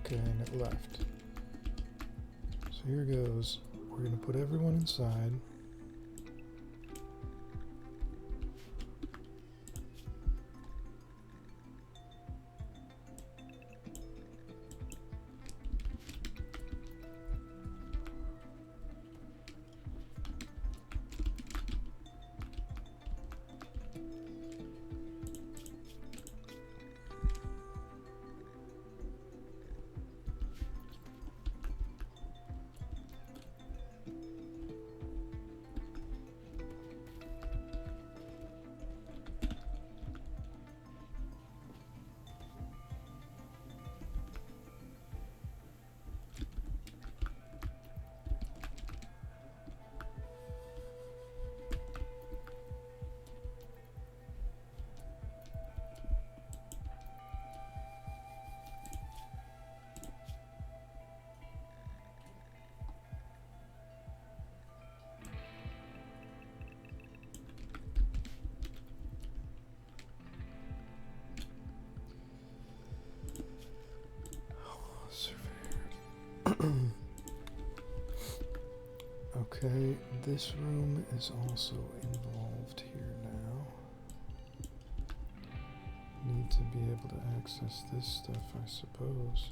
Okay, and it left. So here goes. We're gonna put everyone inside. Okay, this room is also involved here now. Need to be able to access this stuff, I suppose.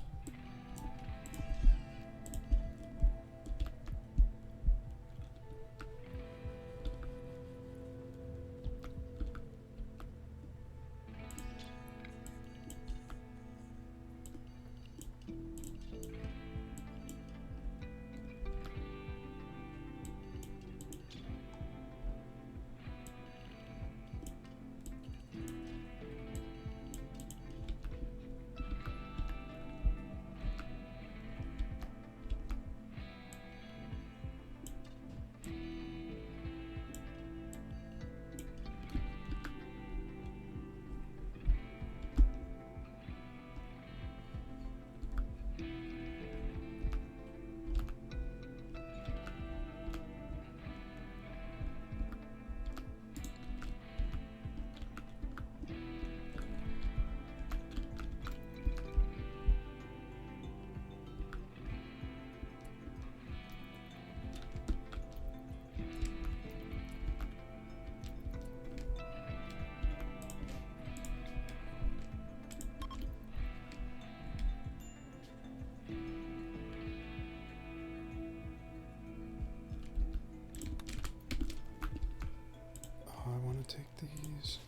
Take these.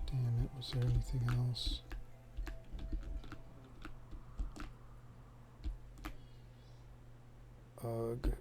Damn it, was there anything else? Ugh.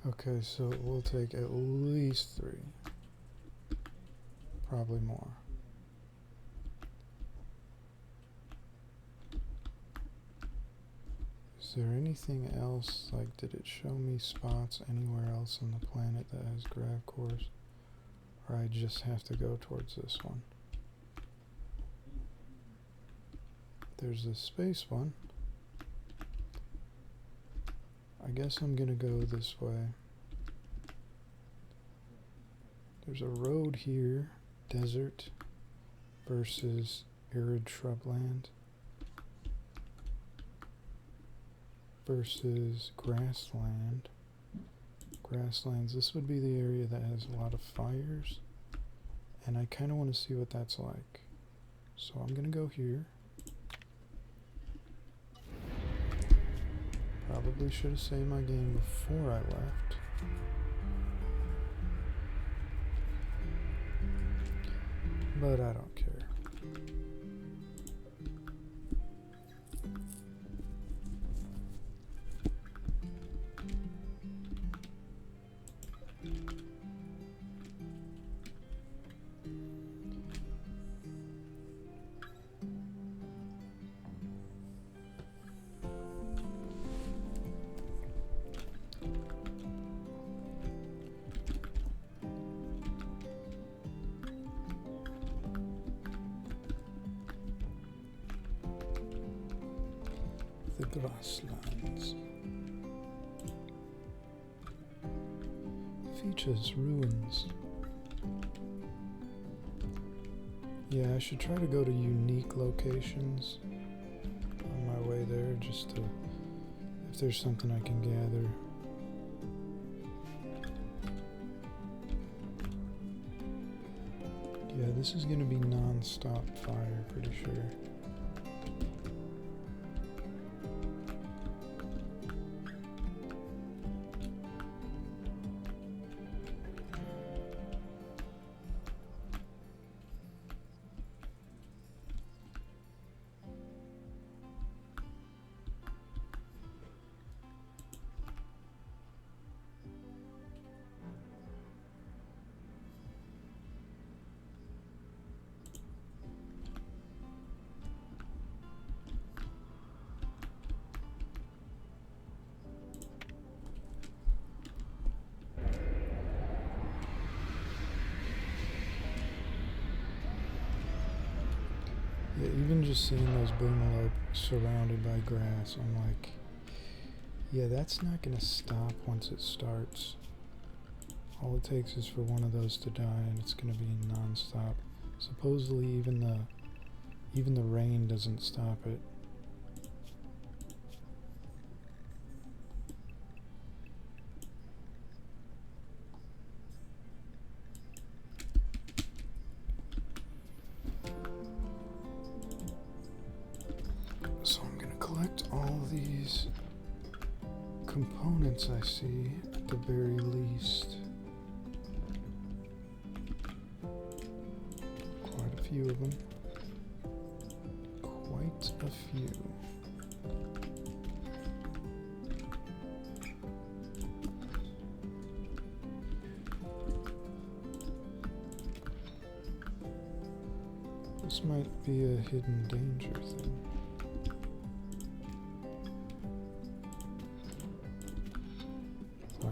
Okay, so it will take at least 3. Probably more. Is there anything else? Like, did it show me spots anywhere else on the planet that has grav cores? Or I just have to go towards this one? There's this space one. I guess I'm gonna go this way. There's a road here, desert versus arid shrubland versus grassland. Grasslands, this would be the area that has a lot of fires, and I kind of want to see what that's like. So I'm gonna go here. Probably should have saved my game before I left. But I don't care. The grasslands. Features ruins. Yeah, I should try to go to unique locations on my way there, just to, if there's something I can gather. Yeah, this is gonna be non-stop fire, pretty sure. Yeah, even just seeing those boomalopes surrounded by grass, I'm like, yeah, that's not gonna stop once it starts. All it takes is for one of those to die, and it's gonna be non-stop. Supposedly, even the rain doesn't stop it. So I'm gonna collect all these components I see at the very least. Quite a few of them. Quite a few. This might be a hidden danger thing.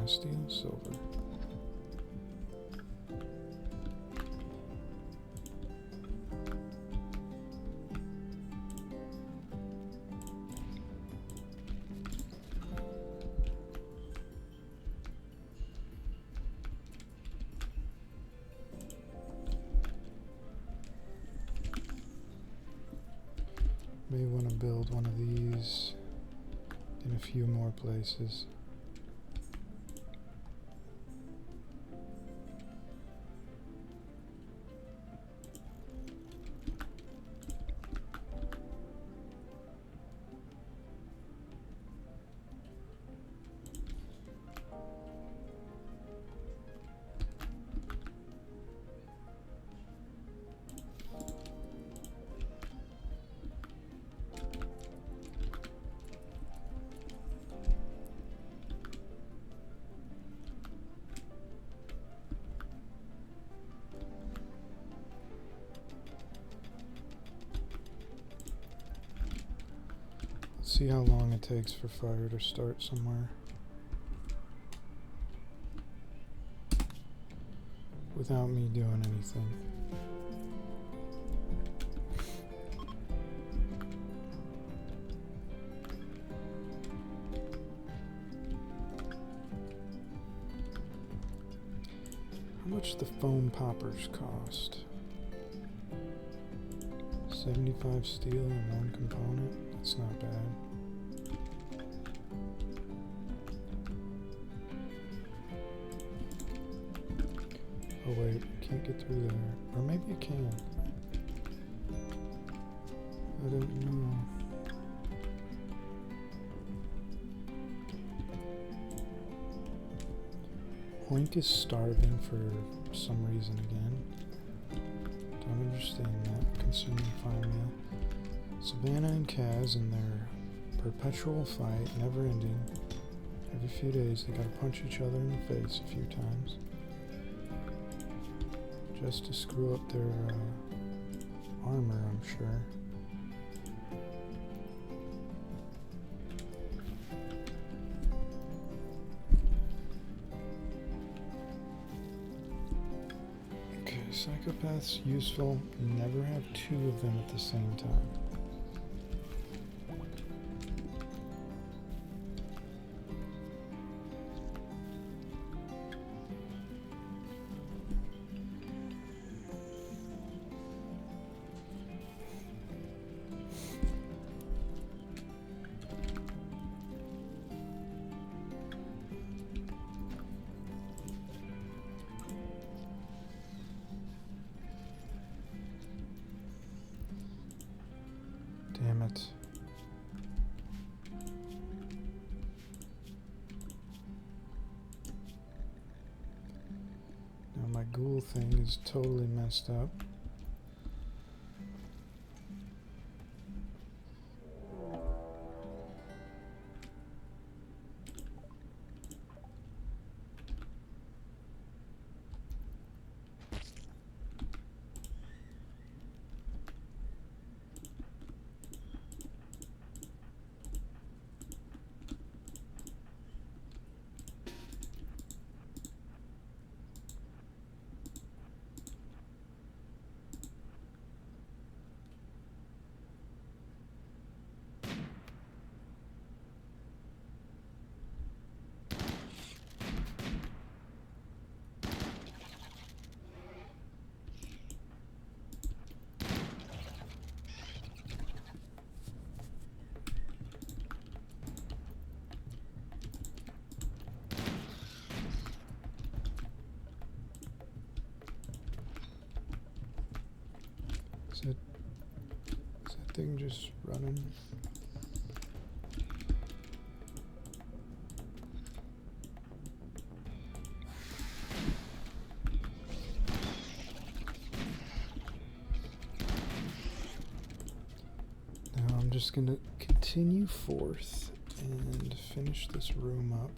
Steel, silver. May want to build one of these in a few more places. see how long it takes for fire to start somewhere without me doing anything. How much the foam poppers cost? 75 steel in one component? That's not bad. Oh wait, I can't get through there. Or maybe I can. I don't know. Oink is starving for some reason again. Don't understand that. Consuming fire meal. Savannah and Kaz in their perpetual fight, never ending. Every few days they gotta punch each other in the face a few times. Just to screw up their armor, I'm sure. Okay, psychopaths useful. Never have two of them at the same time. Damn it. Now my ghoul thing is totally messed up. Is that thing just running? Now I'm just gonna continue forth and finish this room up.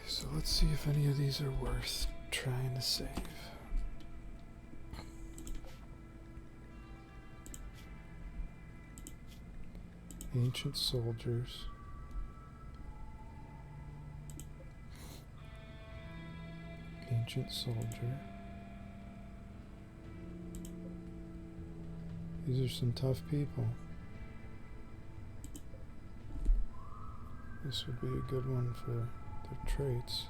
So let's see if any of these are worth trying to save. Ancient soldiers. Ancient soldier. These are some tough people. This would be a good one for their traits.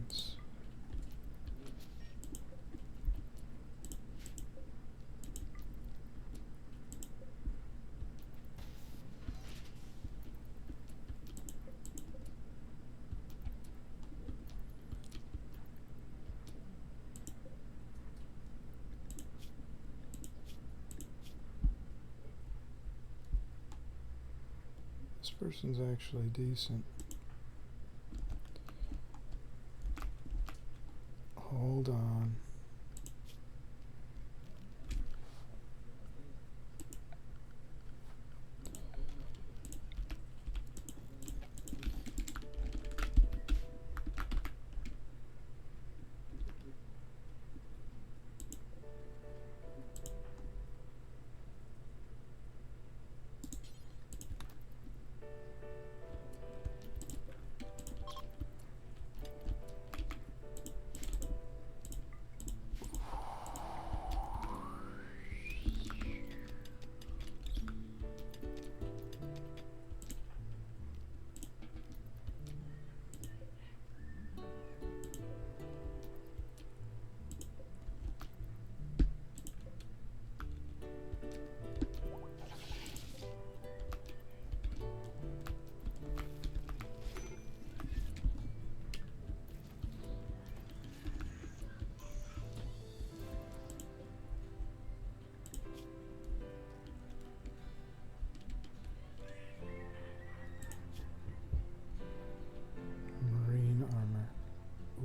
distance. This person's actually decent. Hold on.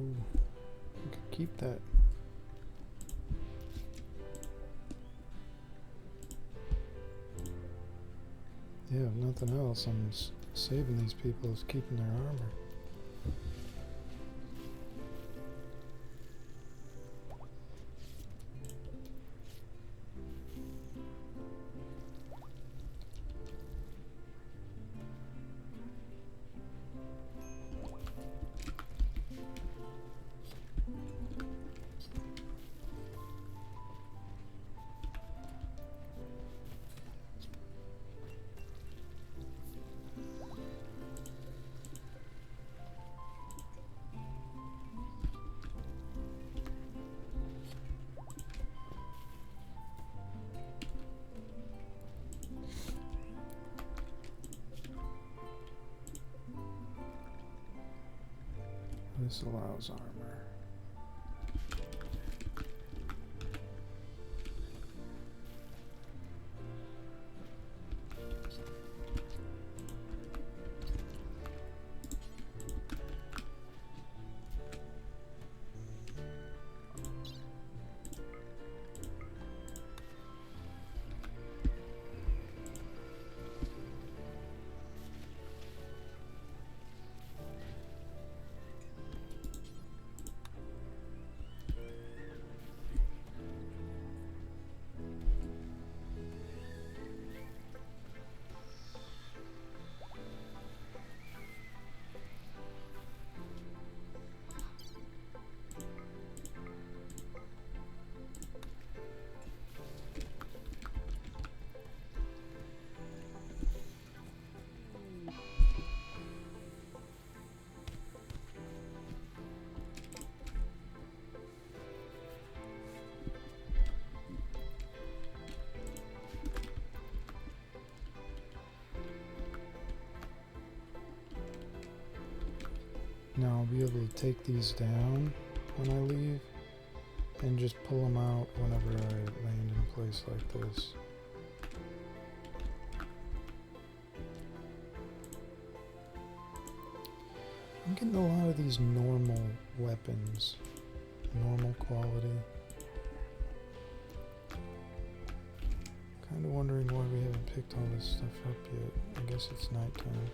Ooh, I could keep that. Yeah, if nothing else, I'm saving these people is keeping their armor. This allows armor. Now I'll be able to take these down when I leave and just pull them out whenever I land in a place like this. I'm getting a lot of these normal weapons, normal quality. Kind of wondering why we haven't picked all this stuff up yet. I guess it's nighttime.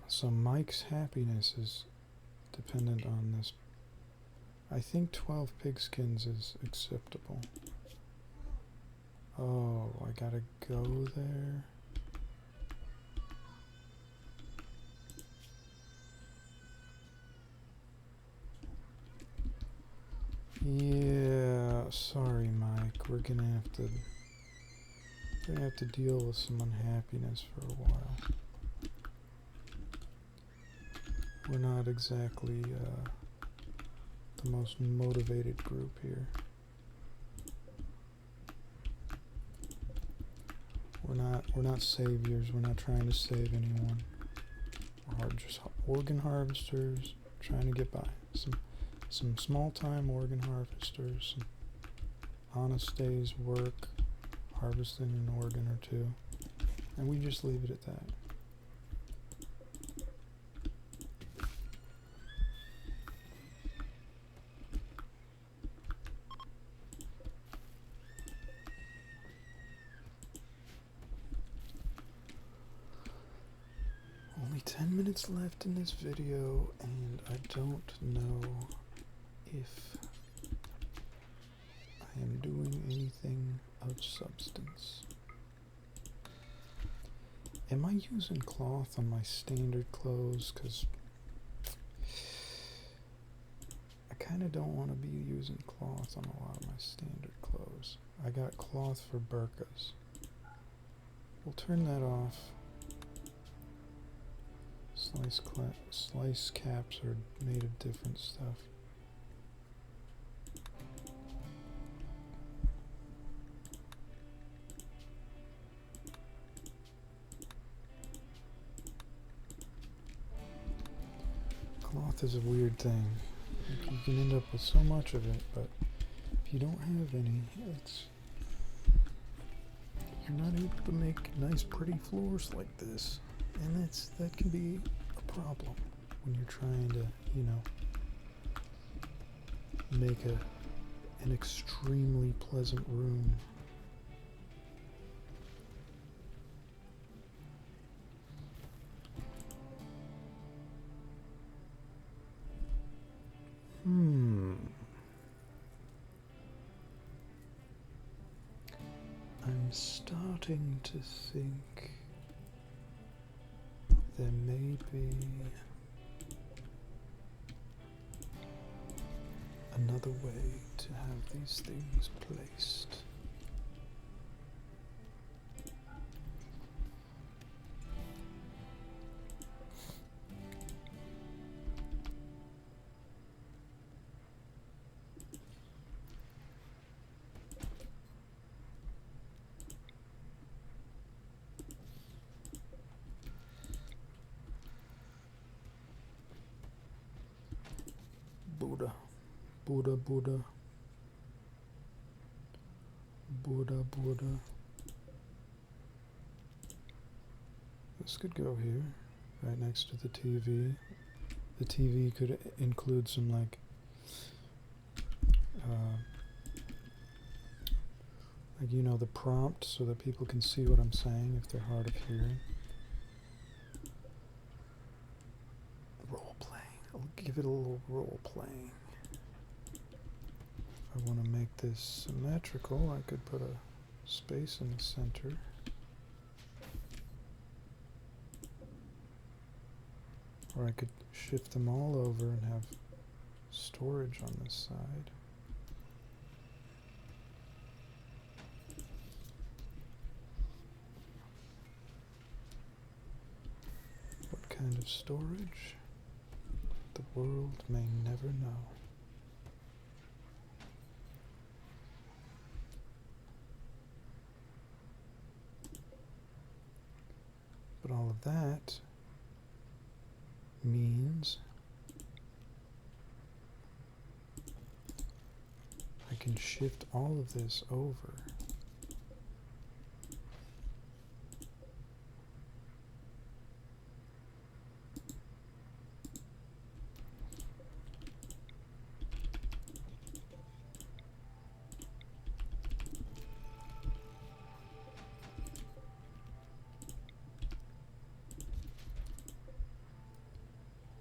So Mike's happiness is dependent on this. I think 12 pigskins is acceptable. Oh, I gotta go there. Yeah, sorry Mike, we're gonna have to deal with some unhappiness for a while. We're not exactly the most motivated group here. We're not saviors. We're not trying to save anyone. We're just organ harvesters trying to get by. Some small-time organ harvesters. Some honest days work, harvesting an organ or two, and we just leave it at that. Only 10 minutes left in this video, and I don't know if I am doing anything of substance. Am I using cloth on my standard clothes? Because I kind of don't want to be using cloth on a lot of my standard clothes. I got cloth for burqas. We'll turn that off. Slice caps are made of different stuff. Cloth is a weird thing. You can end up with so much of it, but if you don't have any, you're not able to make nice pretty floors like this. And that can be a problem when you're trying to, make an extremely pleasant room. I'm starting to think there may be another way to have these things placed. Buddha, Buddha, Buddha, Buddha, Buddha. This could go here, right next to the TV. The TV could include some the prompt so that people can see what I'm saying if they're hard of hearing. Role playing. I'll give it a little role playing. If I want to make this symmetrical, I could put a space in the center. Or I could shift them all over and have storage on this side. What kind of storage? The world may never know. But all of that means I can shift all of this over.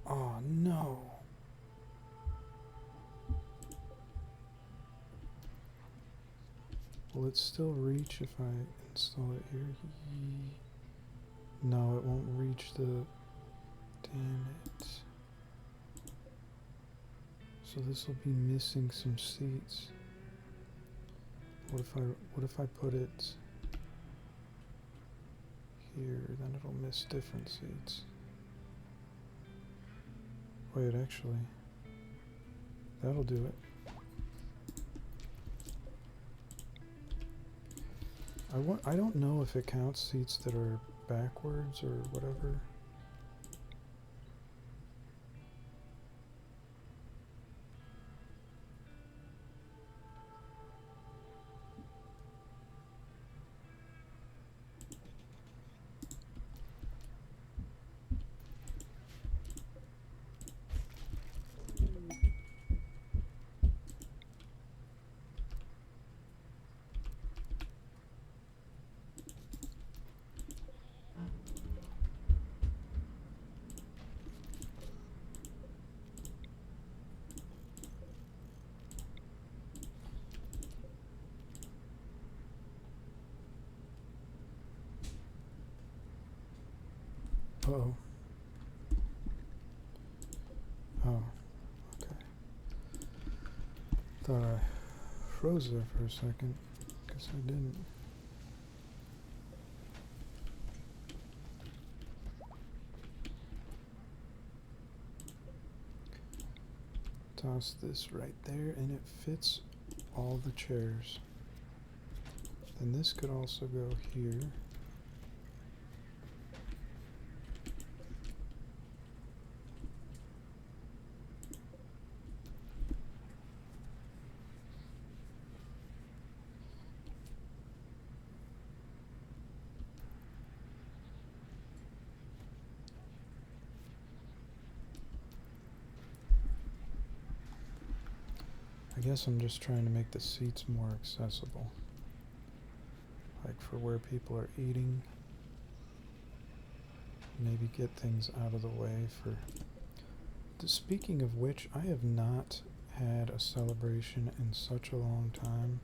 Oh no. Will it still reach if I install it here? No, it won't reach the... Damn it. So this will be missing some seats. What if I put it here? Then it'll miss different seats. Wait, actually, that'll do it. I don't know if it counts seats that are backwards or whatever. Uh-oh. Oh, okay. Thought I froze there for a second. Guess I didn't. Toss this right there, and it fits all the chairs. Then this could also go here. I guess I'm just trying to make the seats more accessible. Like for where people are eating. Maybe get things out of the way for... Speaking of which, I have not had a celebration in such a long time.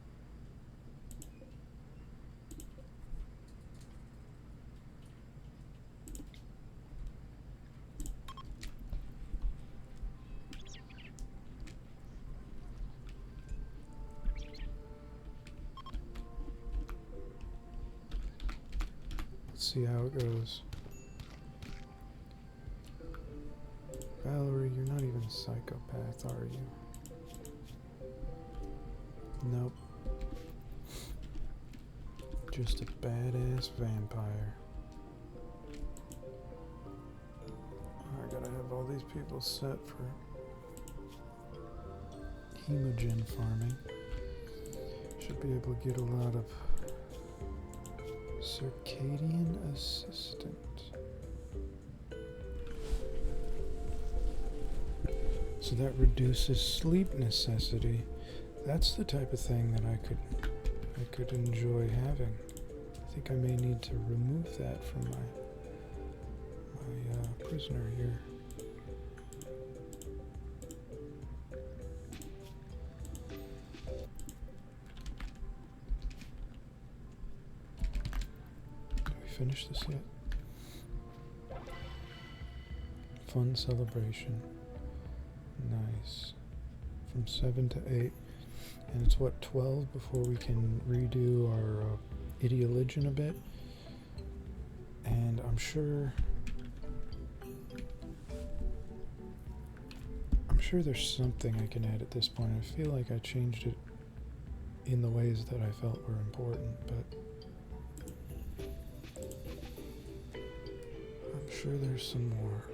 See how it goes. Valerie, you're not even a psychopath, are you? Nope. Just a badass vampire. I gotta have all these people set for hemogen farming. Should be able to get a lot of circadian assistant. So that reduces sleep necessity. That's the type of thing that I could enjoy having. I think I may need to remove that from my prisoner here. Finish this yet? Fun celebration. Nice. From 7 to 8. And it's what, 12 before we can redo our ideologion a bit. And I'm sure there's something I can add at this point. I feel like I changed it in the ways that I felt were important, but I'm sure there's some more.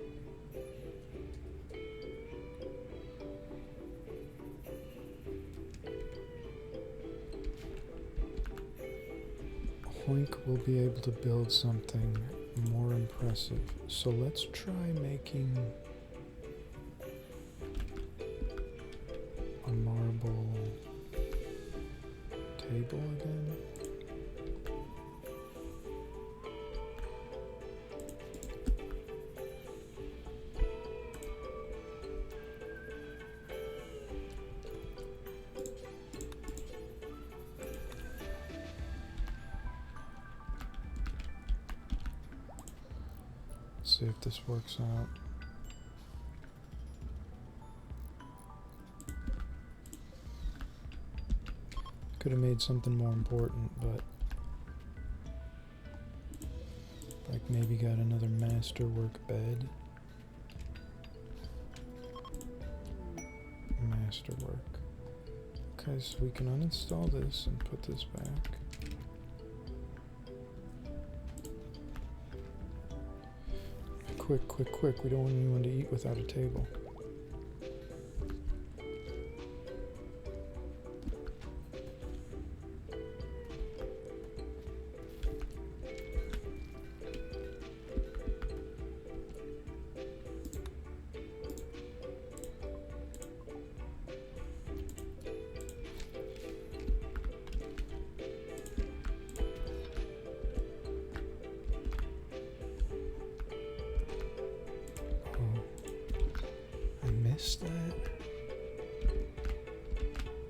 Hoink will be able to build something more impressive. So let's try making a marble table again. see if this works out. Could have made something more important, but like maybe got another masterwork bed. Masterwork. Okay, so we can uninstall this and put this back. Quick, quick, quick. We don't want anyone to eat without a table.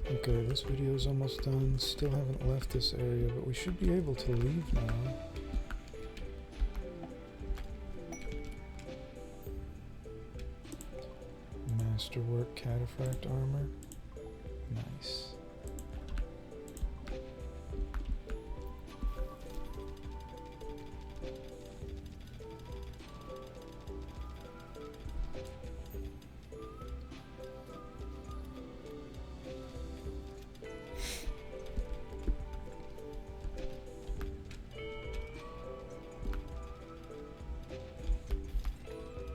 Okay, this video is almost done. Still haven't left this area, but we should be able to leave now. Masterwork cataphract armor. Nice.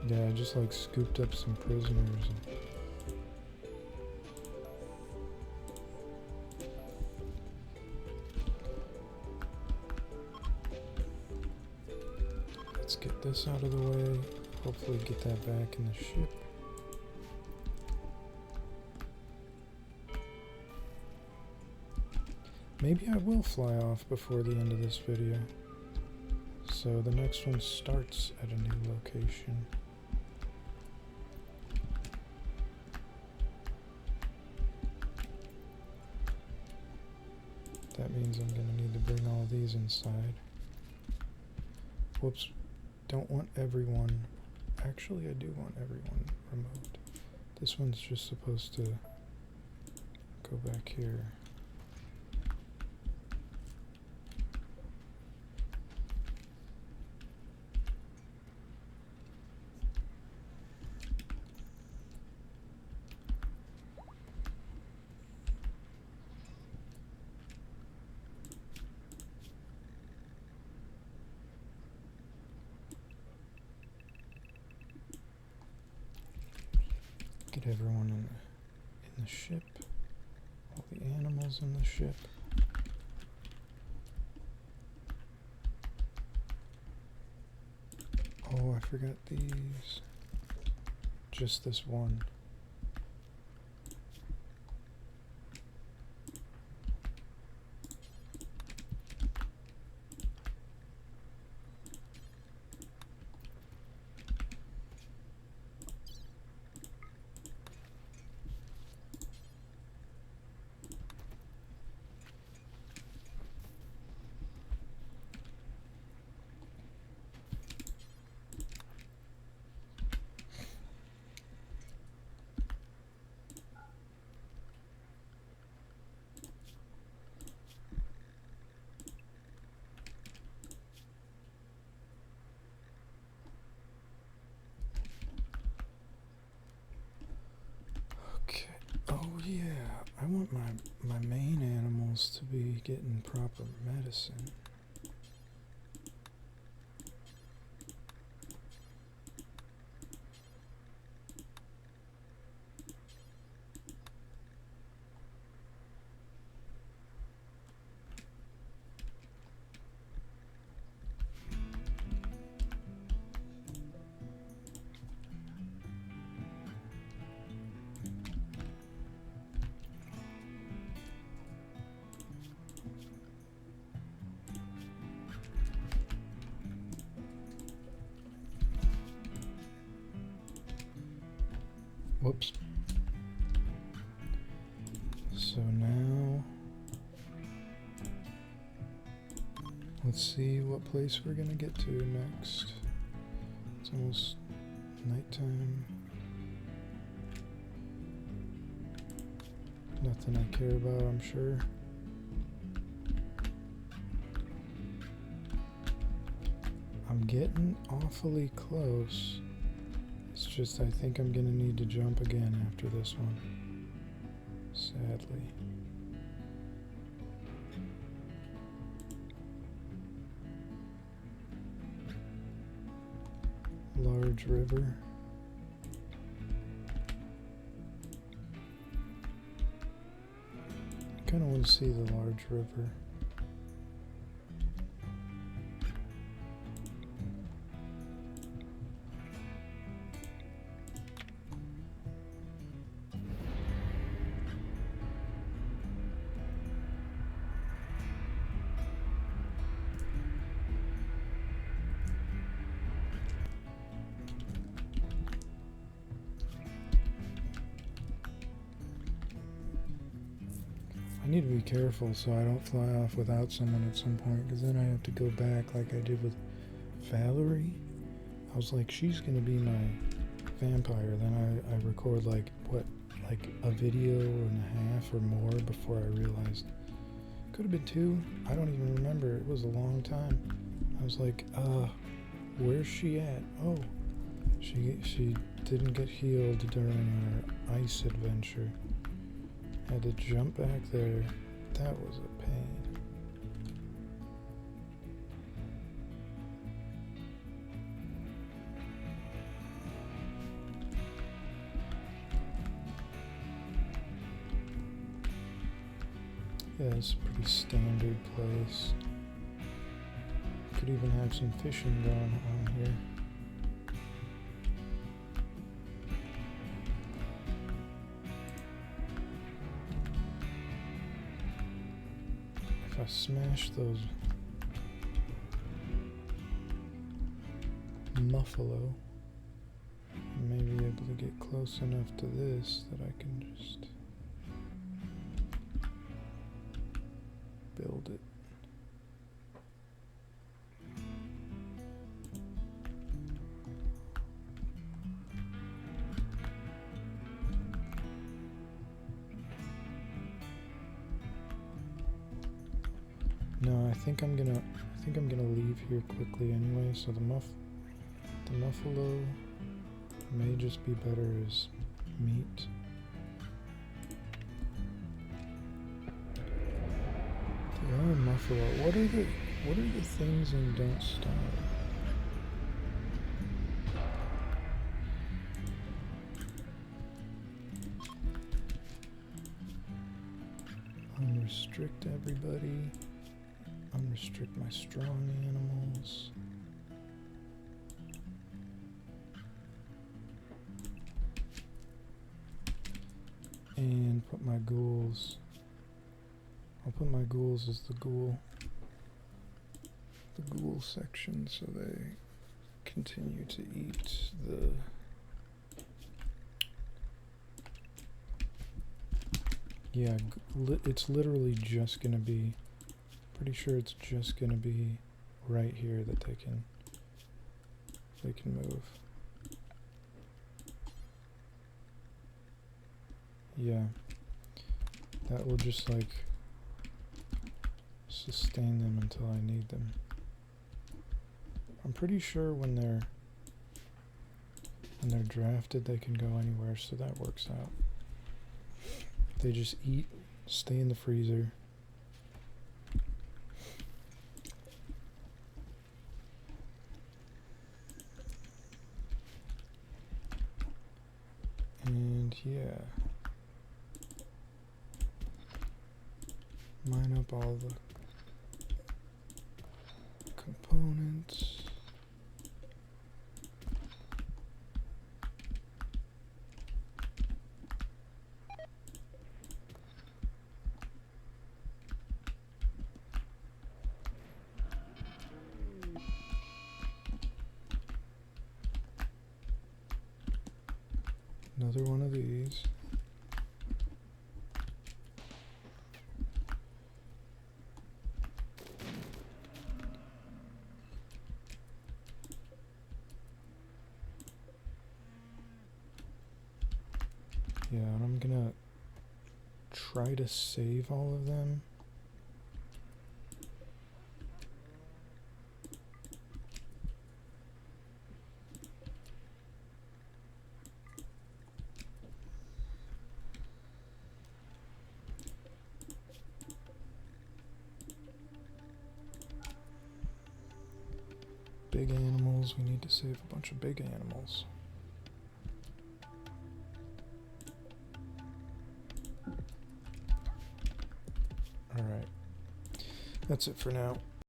Yeah, I just like scooped up some prisoners. Let's get this out of the way. Hopefully get that back in the ship. Maybe I will fly off before the end of this video. So the next one starts at a new location. That means I'm going to need to bring all these inside. Whoops. Don't want everyone. Actually, I do want everyone removed. This one's just supposed to go back here. Get everyone in the ship, all the animals in the ship. Oh, I forgot these. Just this one. I want my main animals to be getting proper medicine. Whoops. So now, let's see what place we're gonna get to next. It's It's almost nighttime. Nothing I care about, I'm sure. I'm getting awfully close. It's just I think I'm gonna need to jump again after this one. Sadly. Large river. I kind of want to see the large river. I need to be careful so I don't fly off without someone at some point, because then I have to go back like I did with Valerie. I was like, she's gonna be my vampire. Then I record like a video and a half or more before I realized. Could have been 2. I don't even remember. It was a long time. I was like, where's she at? Oh, she didn't get healed during our ice adventure. Had to jump back there. That was a pain. Yeah, it's a pretty standard place. Could even have some fishing going on here. If I smash those muffalo, I may be able to get close enough to this that I can just build it. No, I think I'm gonna leave here quickly anyway, so the muffalo may just be better as meat. The other muffalo, what are the things in Don't Starve? Unrestrict everybody. Unrestrict my strong animals. And put my ghouls. I'll put my ghouls as the ghoul section so they continue to eat the yeah, it's literally just gonna be, pretty sure it's just gonna be right here that they can move. Yeah, that will just like sustain them until I need them. I'm pretty sure when they're drafted they can go anywhere, so that works out. They just eat, stay in the freezer. And yeah, mine up all the components. Another one of these. Yeah, and I'm gonna try to save all of them. Big animals, we need to save a bunch of big animals. Alright, that's it for now.